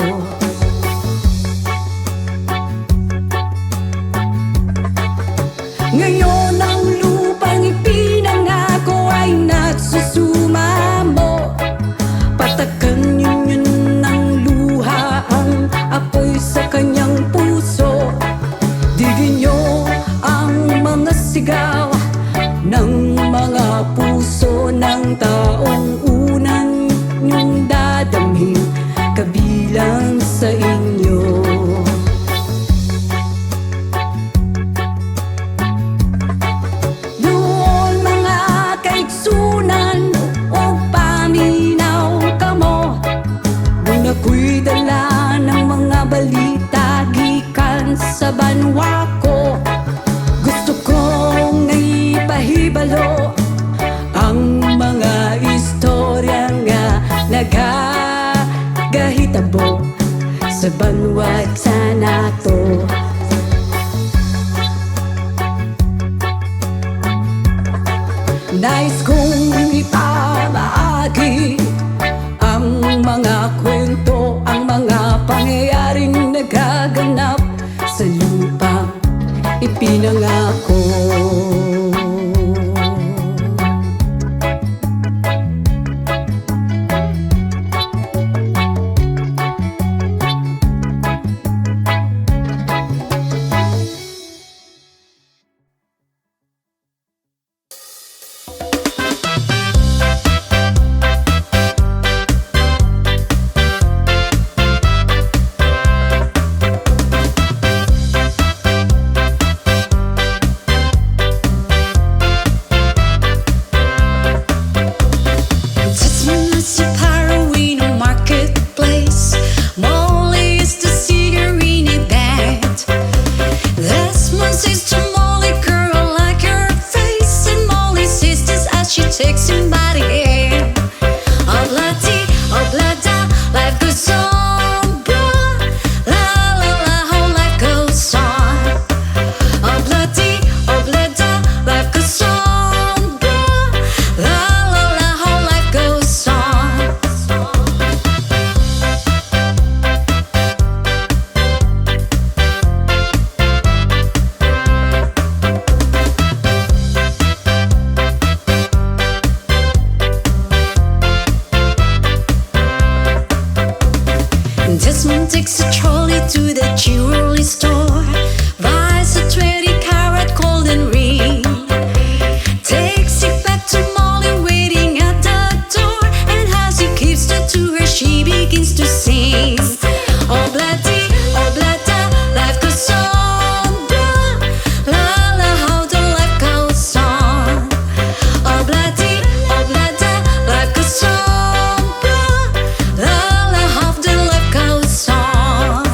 Ngayon ang lupang ipinangako ay nagsusumamo. Patakan yun ng luha ang apoy sa kanyang puso. Digin niyo ang mga sigaw ng mga puso ng taong unang niyong dadamhin kabilang sa inyo. Doon mga kaigsunan o paminaw kamo. Doon ako'y dala ng mga balita gikan sa banwa ko. Gusto kong naipahibalo ang mga istorya nga nagagahitabo sa banwa sa nato. Nais kong ipamahagi ang mga kwento, ang mga pangyayaring nagaganap sa lupa ipinangako. Takes somebody in. Oblati, oblada, life goes on, bro. La la la, how life goes on. Oblati, oblada, life goes on, bro. La la la, how life goes on. Desmond takes a trolley to the jewelry store, buys a 20-carat golden ring, takes it back to Molly waiting at the door, and as he gives it to her, she begins to sing. Oblati, oblata, life goes on, bro. La la, how the life goes on. Oblati, oblata, life goes on, bro. La la, how the life goes on.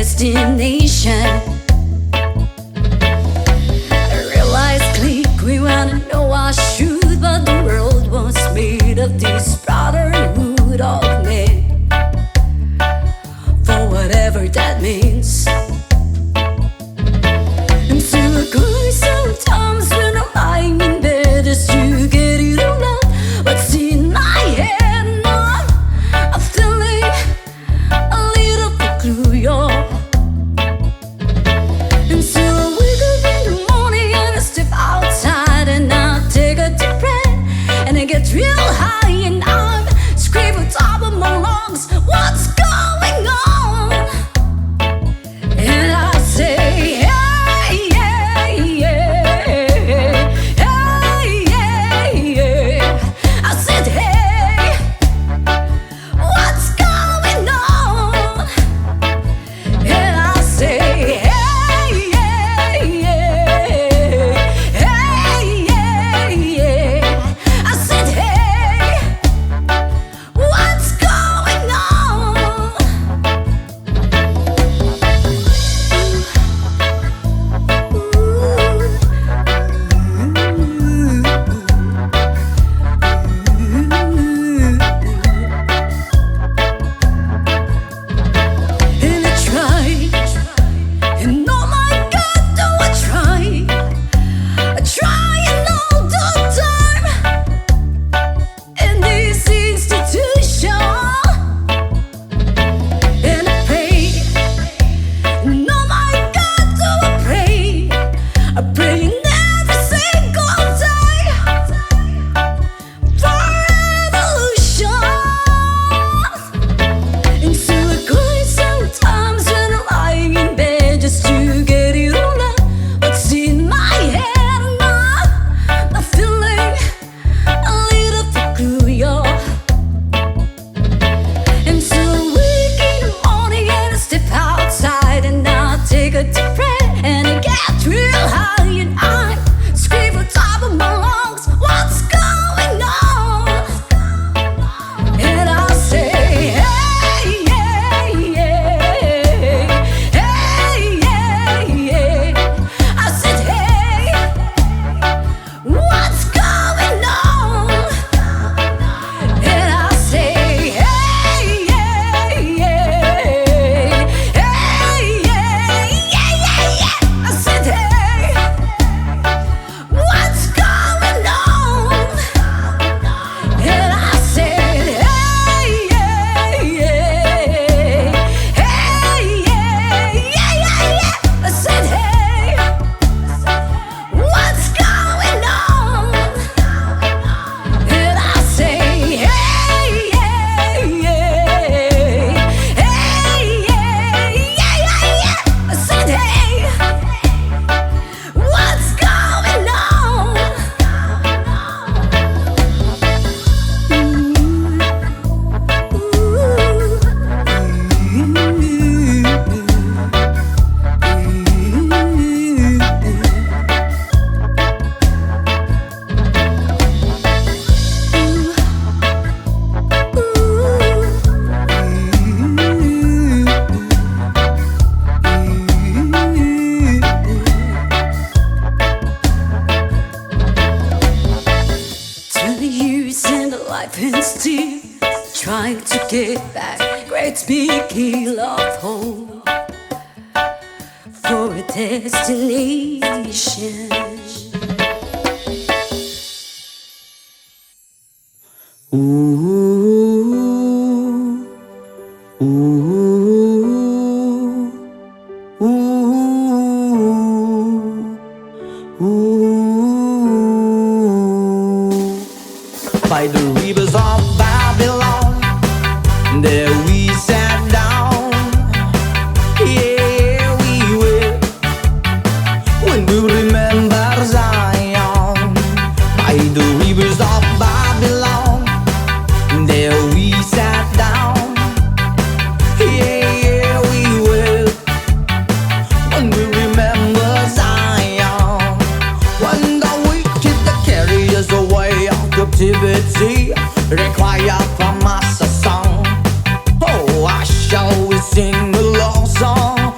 destination. I realized click, we wanna know our truth, but the world was made of this brotherhood of men, for whatever that means. And so I cry sometimes when I'm lying in bed just to get it all out. What's in my head now? I'm feeling a little bit clue, y'all. And so I wake up in the morning and I step outside and I take a deep breath and I get real high and I'm screaming top of my lungs, what's going on? And I say, hey, yeah, yeah, hey, yeah, yeah. I said, hey, what's going on? And I say, hey, yeah, yeah, hey, yeah, yeah. I said, hey, what's going on? And I tried, and oh my God, do I try? I try and all the time in this institution, and I pray, and oh my God, do I pray? I pray every single day for revolution. And so I cry sometimes when I'm lying in bed just to get it all out. What's in my head now? I'm feeling a little bit blue, y'all. And so I wake in the morning and I step outside and I take a deep breath and I get real high and I'm screaming top of my lungs, what's going on? And I say, hey, yeah, yeah, hey, yeah, yeah. I said, hey, what's going on? And I say, hey, yeah, yeah, hey, yeah, yeah. I said, hey, what's going on? And I said, hey, yeah, yeah, hey, yeah. I said, hey, what's going on? And I say, hey, yeah, yeah, hey, yeah. I said, hey, what's going on? Years in the life and still trying to get back. Great big hill of hope for a destination. Ooh, ooh, ooh, ooh. By the rivers of Babylon, there we sat down. Yeah, we will. When we remember Zion, by the rivers of Babylon, there we sat down. Yeah, we will. When we remember Zion, when the wicked carry us away of captivity, require from us a song. Oh, I shall sing the love song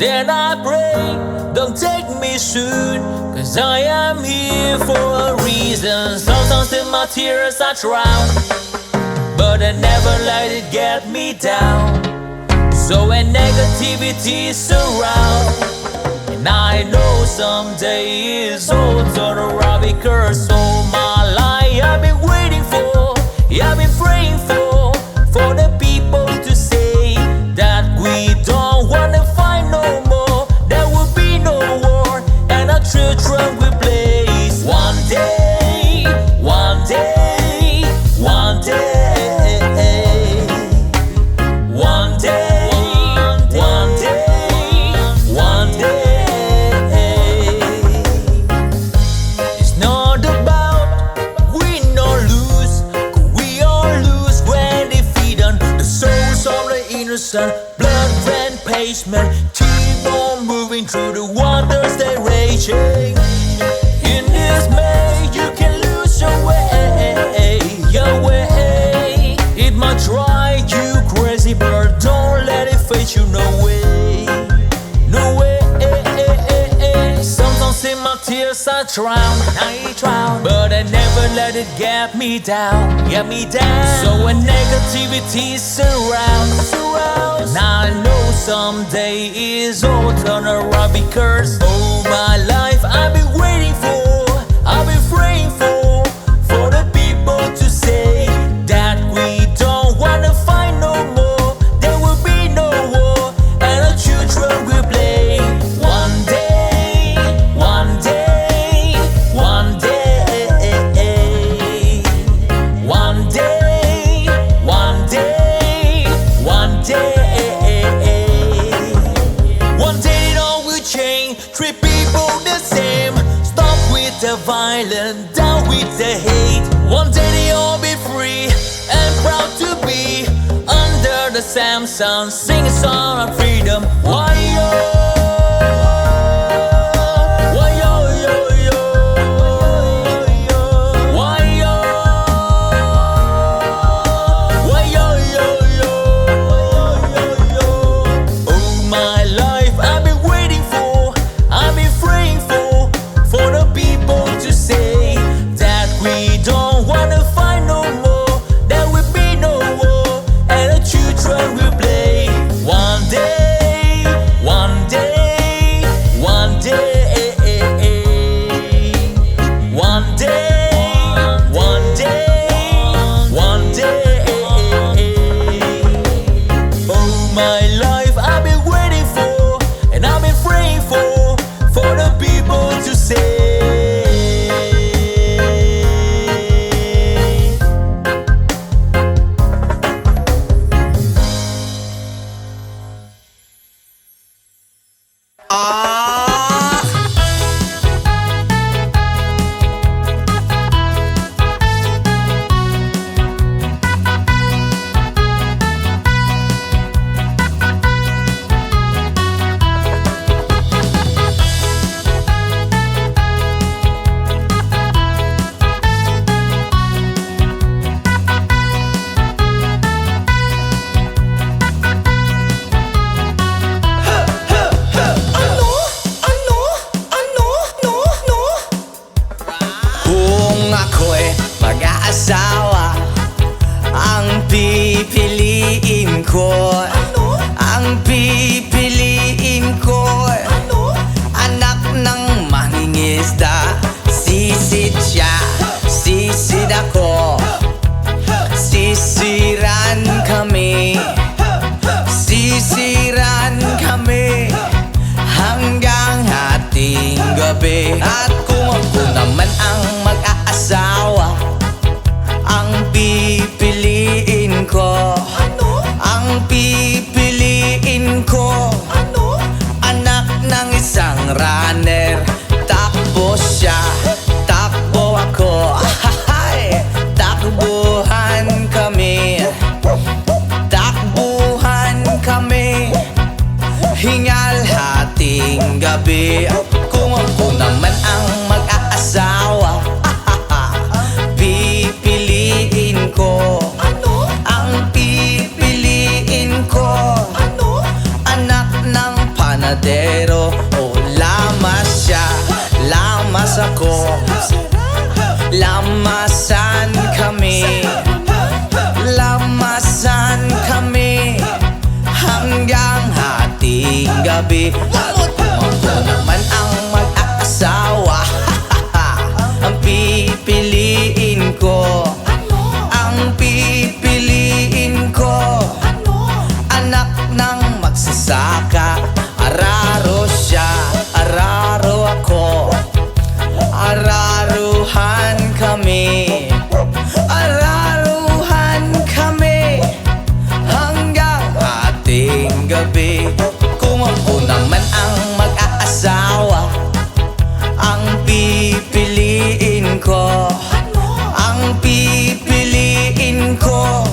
Then I pray, don't take me soon, 'cause I am here for a reason. Sometimes in my tears I drown, but I never let it get me down. So when negativity surround, and I know someday it's all turn around, because all my life I've been waiting for, I've been praying for the people to say that we don't wanna fight no more. There will be no war, and our children will blaze. One day, one day, one day, one day, one day, one day. It's not about win or lose, 'cause we all lose when defeat on the souls of the innocent. Blood ran pavement, keep on moving through the waters they raging. In this May, you can lose your way, your way. It might drive you crazy, but don't let it face you. No way, no way. Sometimes in my tears I drown, but I never let it get me down, So when negativity surrounds, and I know someday it's all turn around, because all my life I've been waiting for, I've been praying for the people to say that we don't wanna fight no more. There will be no war, and our children will play. One day, one day, one day, one day, one day, one day. One day it all will change, treat people the same. Stop with the violence, down with the hate. One day they all be free and proud to be under the same sun, sing a song of freedom. Why yo? Why yo yo yo? Why yo? Why yo yo yo? All my life I've been waiting for, I've been praying for the people to say that we don't wanna fight no more. There will be no war, and the children will play. One day, one day, one day, one day, one day, one day. All my life I've been waiting for, and I've been praying for the people to say. Ah, kung ako'y mag-aasawa, ang pipiliin ko, ang pipiliin ko, anak ng mangingisda. Sisid siya, sisid ako, sisiran kami, sisiran kami hanggang hating gabi. At kung ako naman ang mag-aasawa, ang pipiliin ko, ang pipiliin ko, anak ng isang runner. Takbo siya, takbo ako, takbuhan kami, takbuhan kami, hingal hating gabi. Kung ako naman ang mag-aasawa, pipiliin ko, ang pipiliin ko, anak ng panadero. O lamas siya, lamas ako, lamasan kami, lamasan kami hanggang hating gabi. Ako naman ang mag-aasawa, ang pipiliin ko, ang pipiliin ko, anak ng magsasaka. Araro siya, araro ako, araruhan kami, araruhan kami hanggang hating gabi. Kung ako naman ang mag-aasawa, ang pipiliin ko, ang pipiliin ko,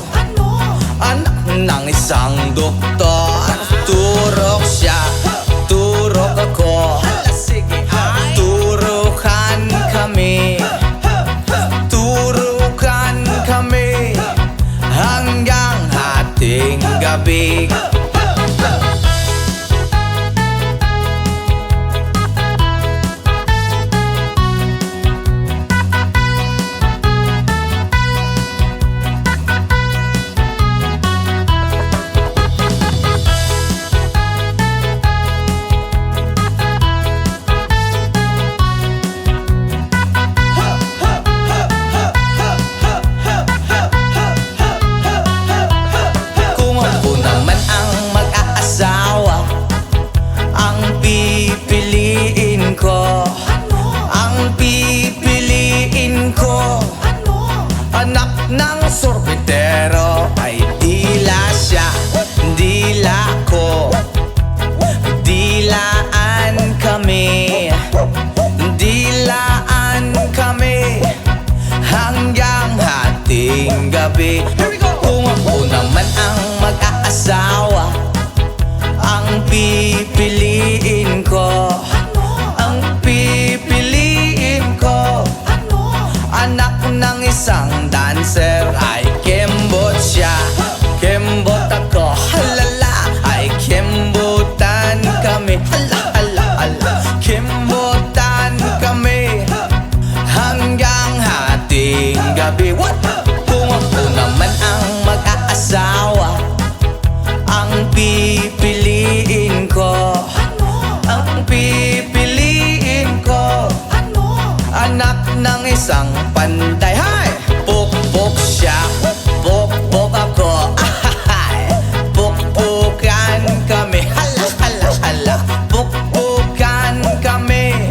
anak ng isang doktor. Turok siya, turok ako, turukan kami, turukan kami hanggang hating gabi. Kung ako naman ang mag-aasawa, ang pipiliin ko, ang pipiliin ko, anak ng sorbetero. Ay dila siya, dila ko, dilaan kami, dilaan kami hanggang hating gabi. Kung ako naman ang mag-aasawa, ang pipiliin ko, ang pipiliin ko, anak ng isang dancer. Ay kembot siya, kembot ako, halala. Ay kembotan kami, hala hala hala, kembotan kami hanggang hating gabi. What? Kung ako naman ang mag-aasawa, ang pipiliin ko, ang pipiliin ko, anak ng isang panday. Hay! Pukpok siya, pukpok ako, ahahay. Pukpukan kami, hala hala hala, pukpukan kami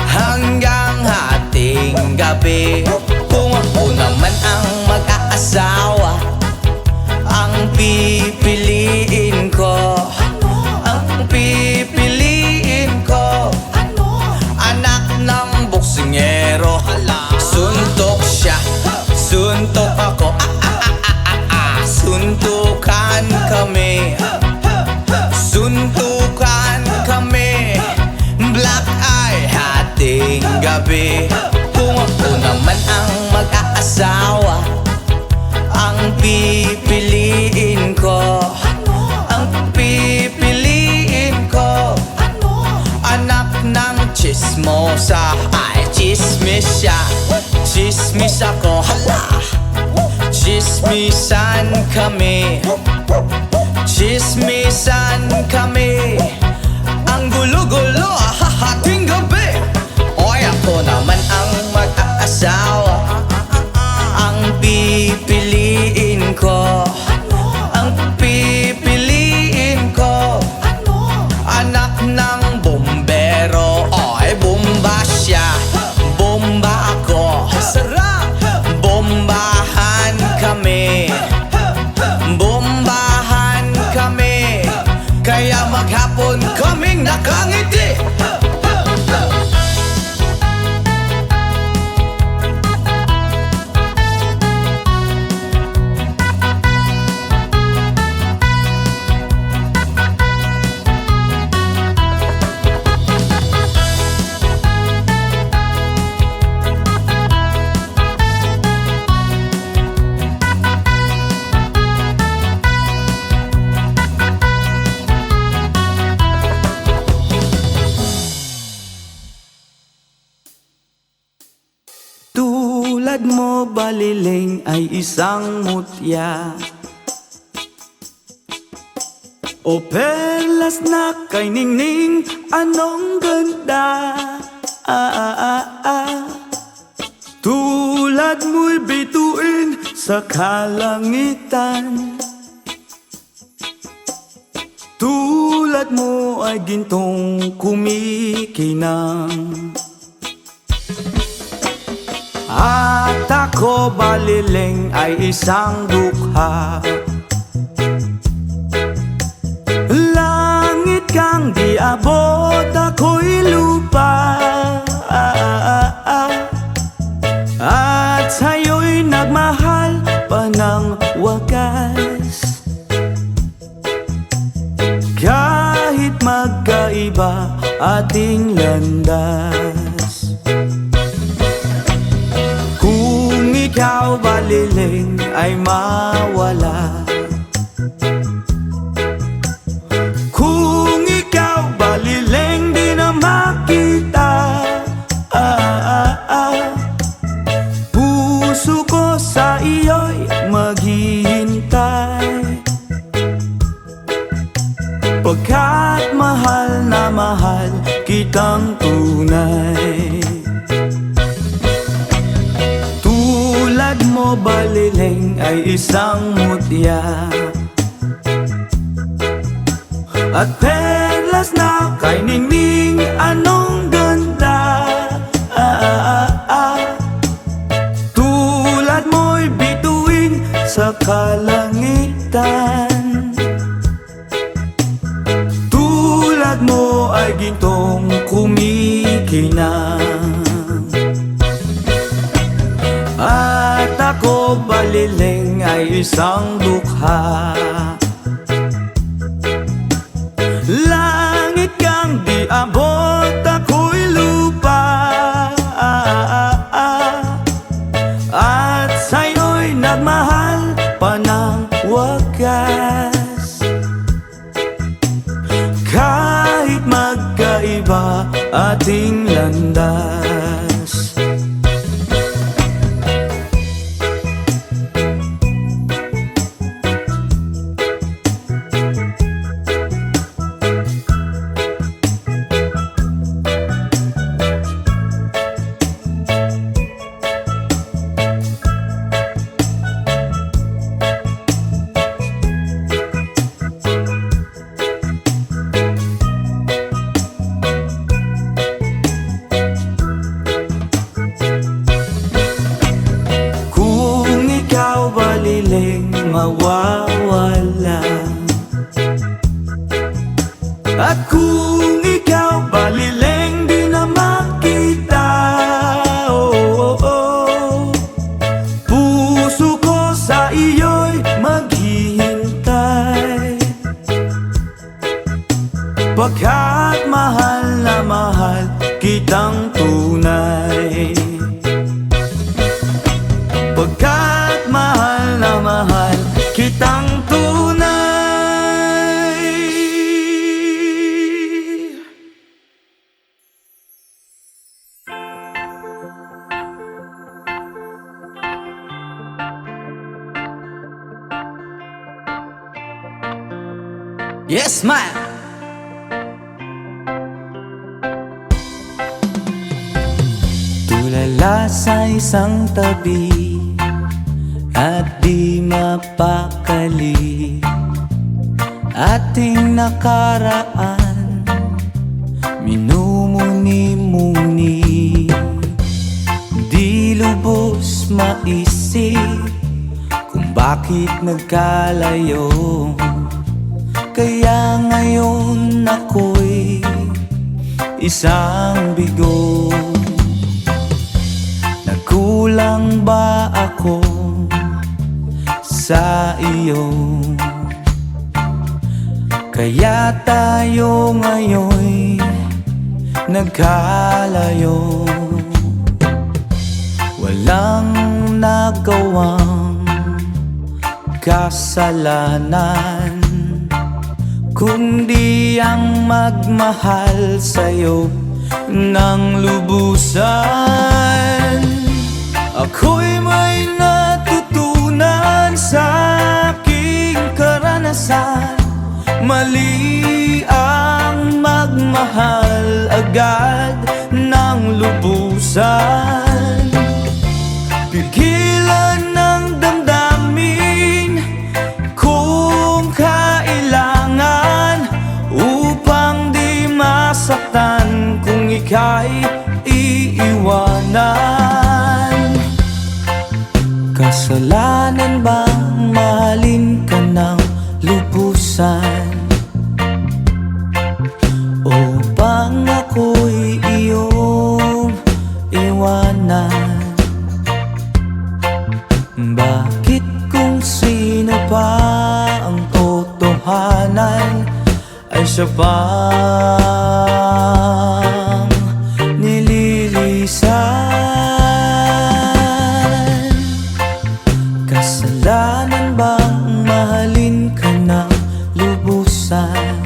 hanggang hating gabi. Kung ako naman ang mag-aasawa, ang pipiliin ko, ang pipiliin ko, anak ng boksingero. Suntok siya, suntok ako, suntukan kami, suntukan kami, black eye hating gabi. Kung ako naman ang mag-aasawa, ang pipiliin ko, ang pipiliin ko, anak ng chismosa. Ay chismis siya, chismis ako, hala. Chismisan kami, chismisan kami, ang gulo-gulo hahating gabi. Oy ako naman ang mag-aasawa, ang pipiliin ko, ang pipiliin ko, anak ng bombero. Oy bomba siya, bomba ako, sarap. Bombahan kami, bombahan kami, kaya maghapon kaming nakangiti. Tulad mo baliling ay isang mutya, o perlas na kay ningning, anong ganda. Tulad mo'y bituin sa kalangitan, tulad mo ay gintong kumikinang. At ako baliling ay isang dukha, langit kang di abot, ako'y lupa. At sa'yo'y nagmahal pa ng wagas, kahit magkaiba ating landas. Kung ikaw baliling ay mawala, kung ikaw baliling di na makita, puso ko sa iyo'y maghihintay, pagkat mahal na mahal kitang tunay. Tulad mo baliling ay isang mutya, at perlas na kay ningning, anong ganda. Tulad mo'y bituin sa kalangitan, tulad mo ay gintong kumikinang. At ako baliling ay isang dukha, langit kang di abot, ako'y lupa. At sa'yo'y nagmahal pa ng wagas, kahit magkaiba ating landas. Baliling mawawala, at kung ikaw baliling di na makita, puso ko sa iyo'y maghihintay, pagkat mahal na mahal kitang tunay, pagkat mahal na mahal kitang tunay. Yes, ma'am! Tulala sa isang tabi at di mapakali, ating nakaraan minumuni-muni, di lubos maisip kung bakit nagkalayo. Kaya ngayon ako'y isang bigo. Nagkulang ba ako sa iyo? Kaya tayo ngayon'y nagkalayo. Walang nagawang kasalanan, kundi ang magmahal sa'yo ng lubusan. Ako'y may natutunan sa aking karanasan. Mali ang magmahal agad ng lubusan. Pigilan ng damdamin kung kailangan, upang di masaktan kung ika'y iiwanan. Kasalanan bang mahalin ka ng lubusan, o bang ako'y iyong iwanan? Bakit kung sino pa ang totohanan ay siya pang nililisan? Kasalanan bang mahalin ka ng lubusan,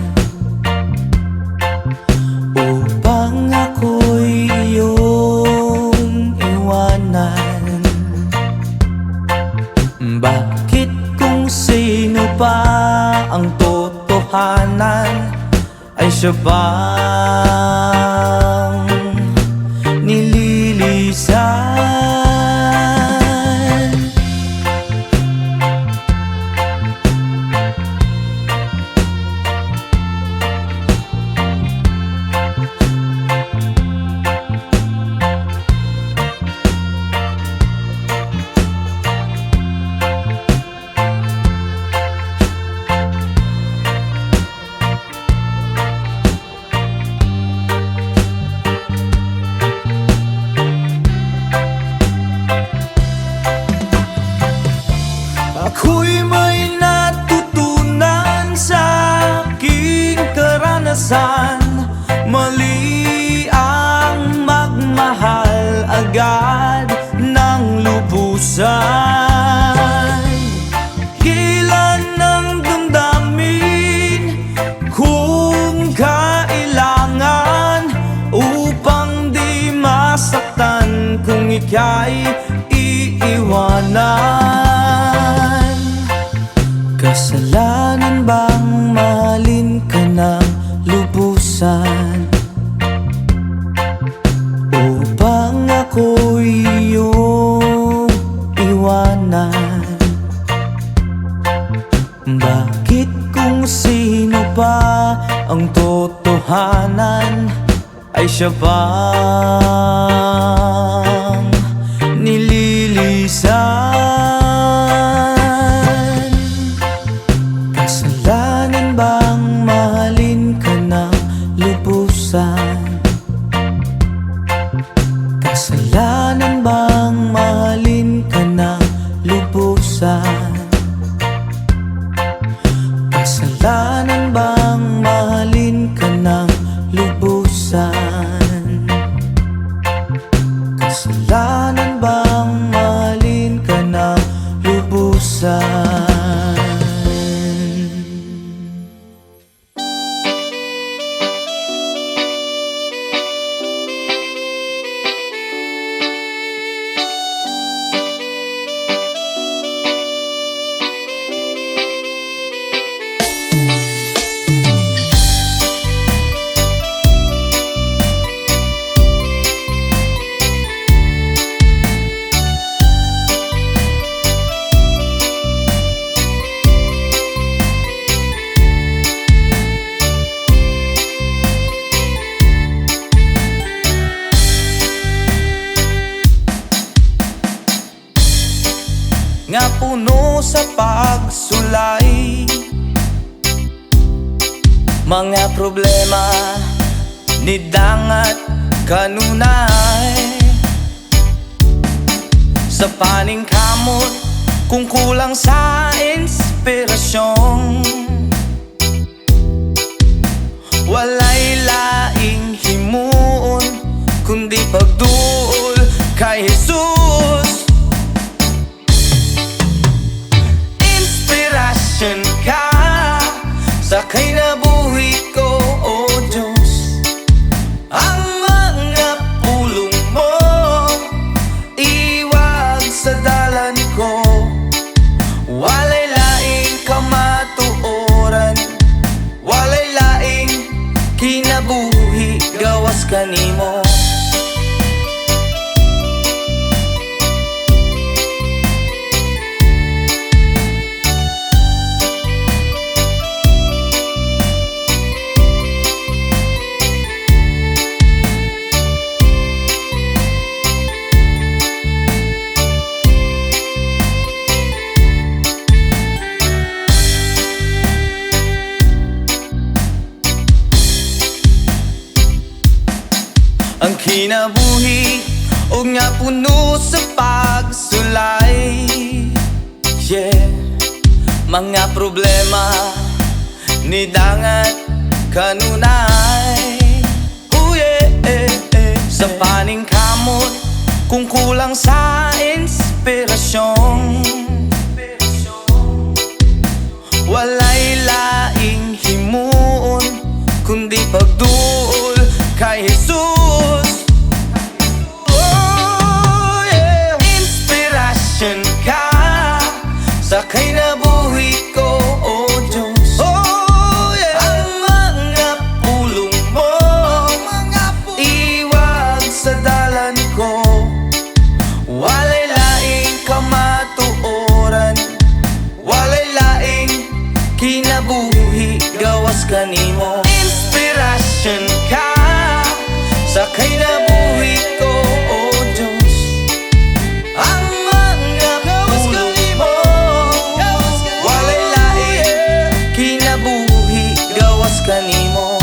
upang ako'y iyong iwanan? Bakit kung sino pa ang totohanan ay siya pang nililisan? Ako'y may natutunan sa aking karanasan. Mali ang magmahal agad ng lubusan. Gilan ng damdamin kung kailangan, upang di masaktan kung ika'y iiwanan. Kasalanan bang mahalin ka ng lubusan, upang ako'y iyong iwanan? Bakit kung sino pa ang totohanan ay siya pang nililisan? Kasalanan bang mahalin ka ng lubusan, kasalanan bang mahalin ka ng lubusan? Kasalanan bang mahalin ka ng lubusan? Kasalanan bang mahalin ka ng lubusan? Nga puno sa pagsulay, mga problema ni dangat kanunay. Sa paningkamot kung kulang sa inspirasyon, walay laing himuon kundi pagduol kay Jesus. Inspirasyon ka sa kinabuhi ko, O Diyos. Ang mga pulong mo iwan kanimo. Ang kinabuhi og nga puno sa pagsulay, yeah. Mga problema ni dangat kanunay, oh yeah. Sa paning kamot kung kulang sa inspirasyon, walay laing himuon kundi pagduol kay Jesus. Oh yeah, inspirasyon ka sa kinabuhi ko, oh Diyos. Oh yeah, ang mga pulong mo iwag sa dalan ko, walay laing kamatuoran, walay laing kinabuhi gawas kanimo. Inspirasyon ka sa kinabuhi ko, oh Diyos. Ang mga pulong mo walay laing kinabuhi gawas kanimo.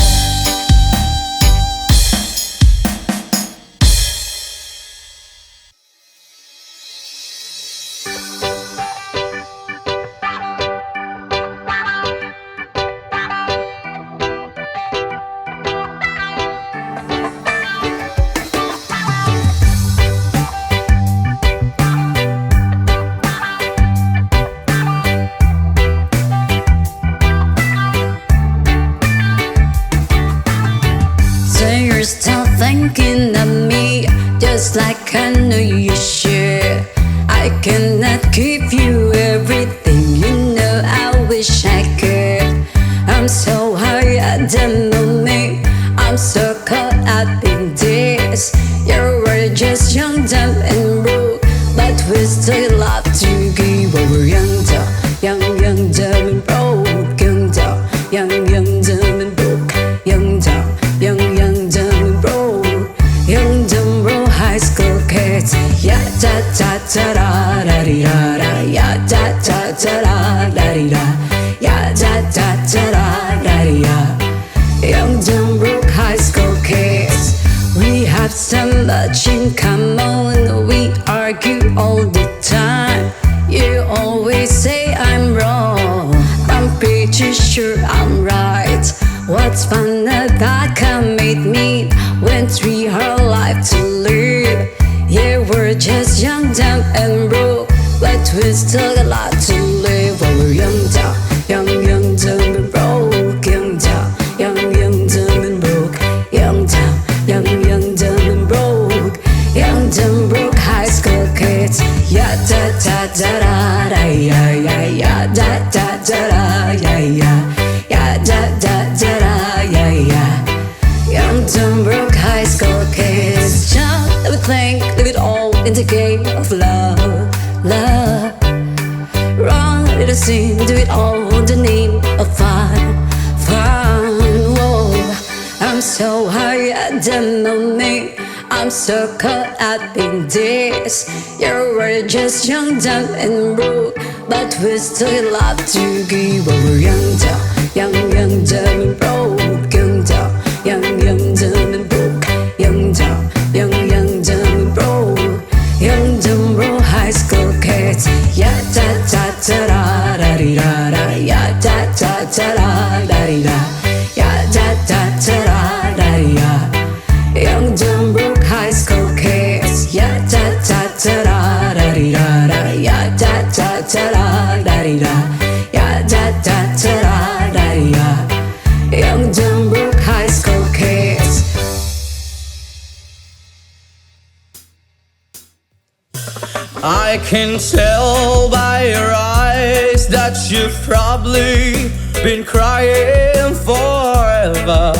So you're still thinking of me, just like I know you should. I cannot give you everything, you know I wish I could. I'm so high at the moment, I'm so caught up in this. You were just young, dumb and broke, but we still love to give. We were young, dumb, dumb and broke. Young, dumb, dumb and broke. Young, dumb, dumb and broke. Young, dumb, broke high school kids. Ya da da da da da di da da. Ya da da da da da di da. Ya da da da da da di da. Young, dumb, broke high school kids. We have so much in common. We argue all the time. You always say I'm wrong, I'm pretty sure I'm right. What's fun about commit me when we have life to live? Yeah, we're just young, dumb and broke, but we still got a lot to live. While we're young, dumb, dumb and broke. Young, dumb and broke. Young, dumb and broke. Young, dumb, broke high school kids. Ya da da da da da ya ya ya da da da da ya ya ya da da da da ya ya. Young, dumb, broke high school kids. Jump, let me think, leave it all in the game of love, love. Run, let us sing, do it all in the name of fun, fun. Whoa, I'm so high at the moment, I'm so caught up in this. You were just young, dumb and broke, but we still love to give. While we're young, dumb and broke. Young, dumb and broke. Young, dumb and broke. Young, dumb, broke high school kids. Ya da da da da da di da da. Ya da da da da da di da. Ya da da da da da di da. Young, dumb, broke high school kids. Ya da da da da da di da da. Ya da da da da da di da. Ya da da da da da di da. Young, dumb, broke high school kids. I can tell by your eyes that you've probably been crying forever.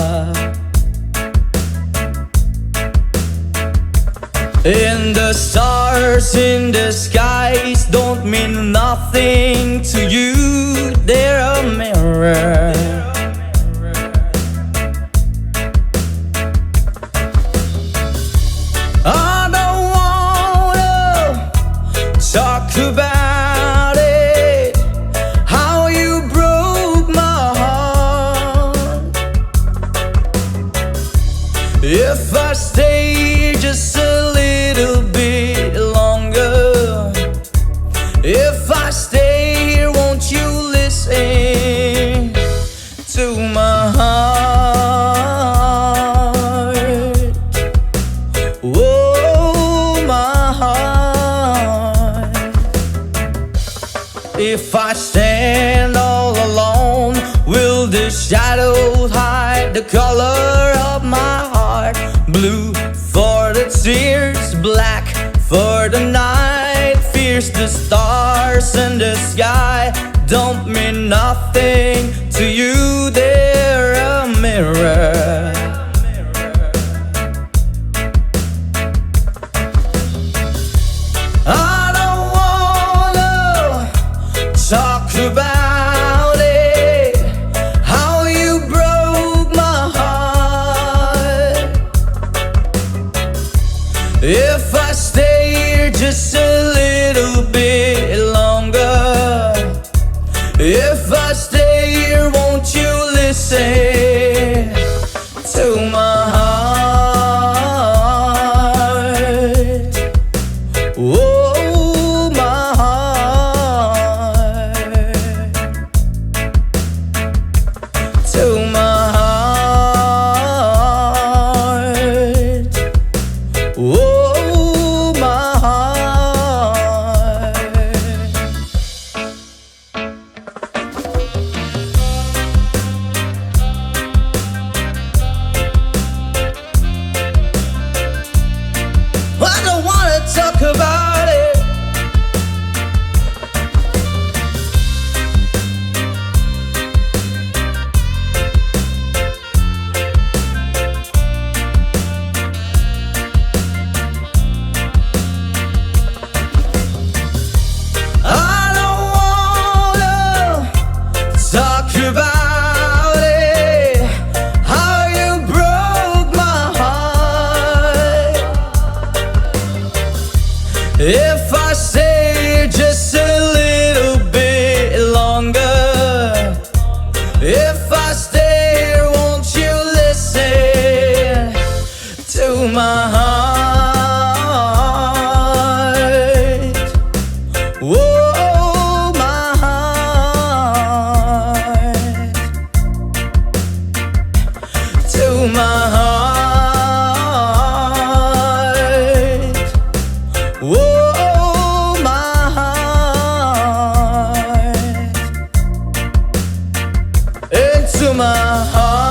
Stars in the skies don't mean nothing to you. They're a mirror. I don't wanna talk about it, how you broke my heart. If I stay just a little bit longer, if I stay here, won't you listen to my heart? Oh, my heart. If I stand all alone, will the shadows hide the color of my heart? Blue for the tears, black for the night. Fears the stars in the sky don't mean nothing to you. They're a mirror. I don't wanna talk about it, how you broke my heart. If I stay here just a little bit longer, if I stay here, won't you listen to my heart? Oh, my heart. To my heart. Oh, my heart. I don't wanna talk about it. I don't wanna talk about it, how you broke my heart. If I stay just a little bit longer, if I stay here, won't you listen to my heart? Whoa, my heart. To my heart. Whoa, my heart. Into my heart.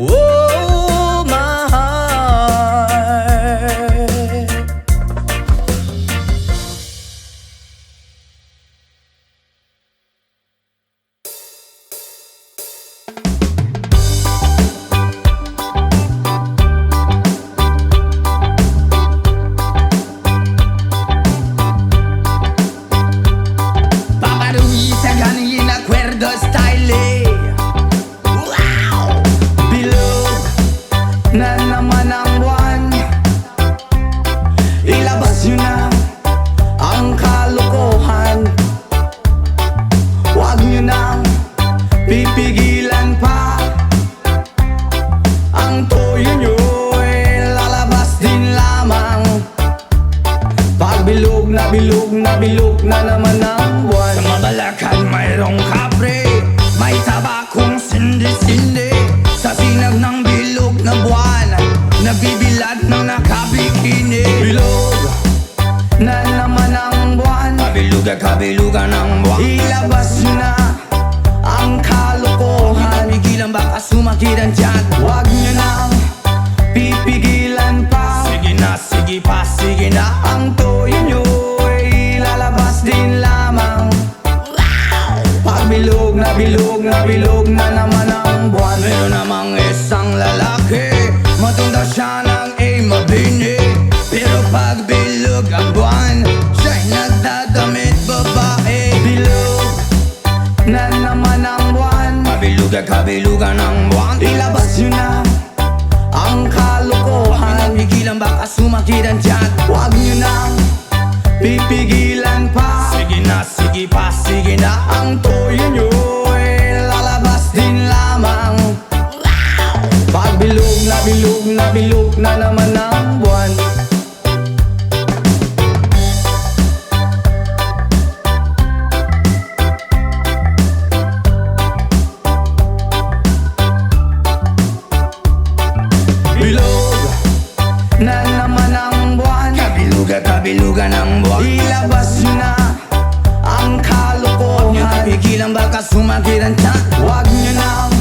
Whoa, my heart. Papa Luisa Gani in acuerdo style. Wow! Bilog na naman ang buwan. Ilabas nyo na ang kalokohan. Huwag nyo nang pipigilan pa. Ang toyo nyo ay lalabas din lamang. Pag bilog na bilog na bilog na naman ang buwan. Sa Mabalacan mayroong kapre, may tabakong sindi-sindi. Sa sinag ng bilog na buwan, nagbibilad ng nakabikini. Bilog na naman ang buwan, kabilugan ng buwan. Ilabas nyo na ang kalokohan. Pigilan baka sumakit ang tiyan. Huwag nyo nang pipigilan pa. Sige na, sige pa, sige na. Ang toyo nyo ay lalabas din lamang. Pag bilog na bilog na bilog na naman ang buwan. Meron namang isang lalaki, matunda siya ng naman ang buwan. Kabilugan ng buwan. Ilabas nyo na ang kalokohan. Pigilan baka sumakit ang tiyan. Huwag nyo nang pipigilan pa. Sige na, sige pa, sige na. Ang toyo nyo ay lalabas din lamang. Pag bilog na bilog na bilog na naman ang buwan. Bilog na naman ang buwan. Kabilugan ng buwan. Ilabas nyo na ang kalokohan. Pigilan baka sumakit ang tiyan. Huwag nyo nang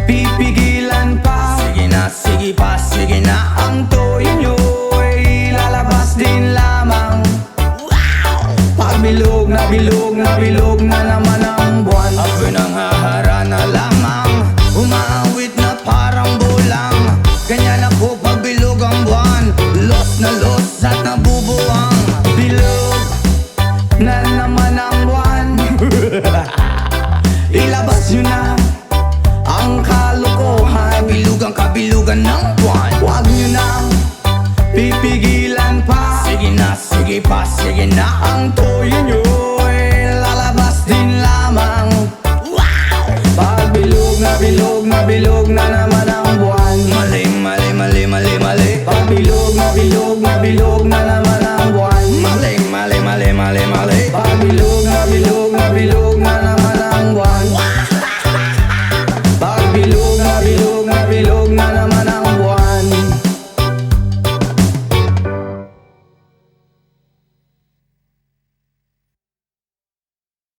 pipigilan pa. Sige na, sige pa, sige na. Ang toyo nyo ay lalabas din lamang. Pag bilog na bilog na bilog na naman ang buwan. Ako'y nanghahara na lamang, umaawit na parang bulang. Ganyan ako pag bilog ang buwan. Los na los at nabubuwang. Bilog na naman ang buwan. Ilabas nyo na ang kalokohan. Bilugan kabilugan ng buwan. Huwag nyo nang pipigilan pa. Sige na, sige pa, sige na. Ang toyo nyo ay lalabas din lamang. Pag bilog na bilog na bilog na naman ang buwan. Mali, mali, mali, mali, mali. Pag bilog na bilog na bilog na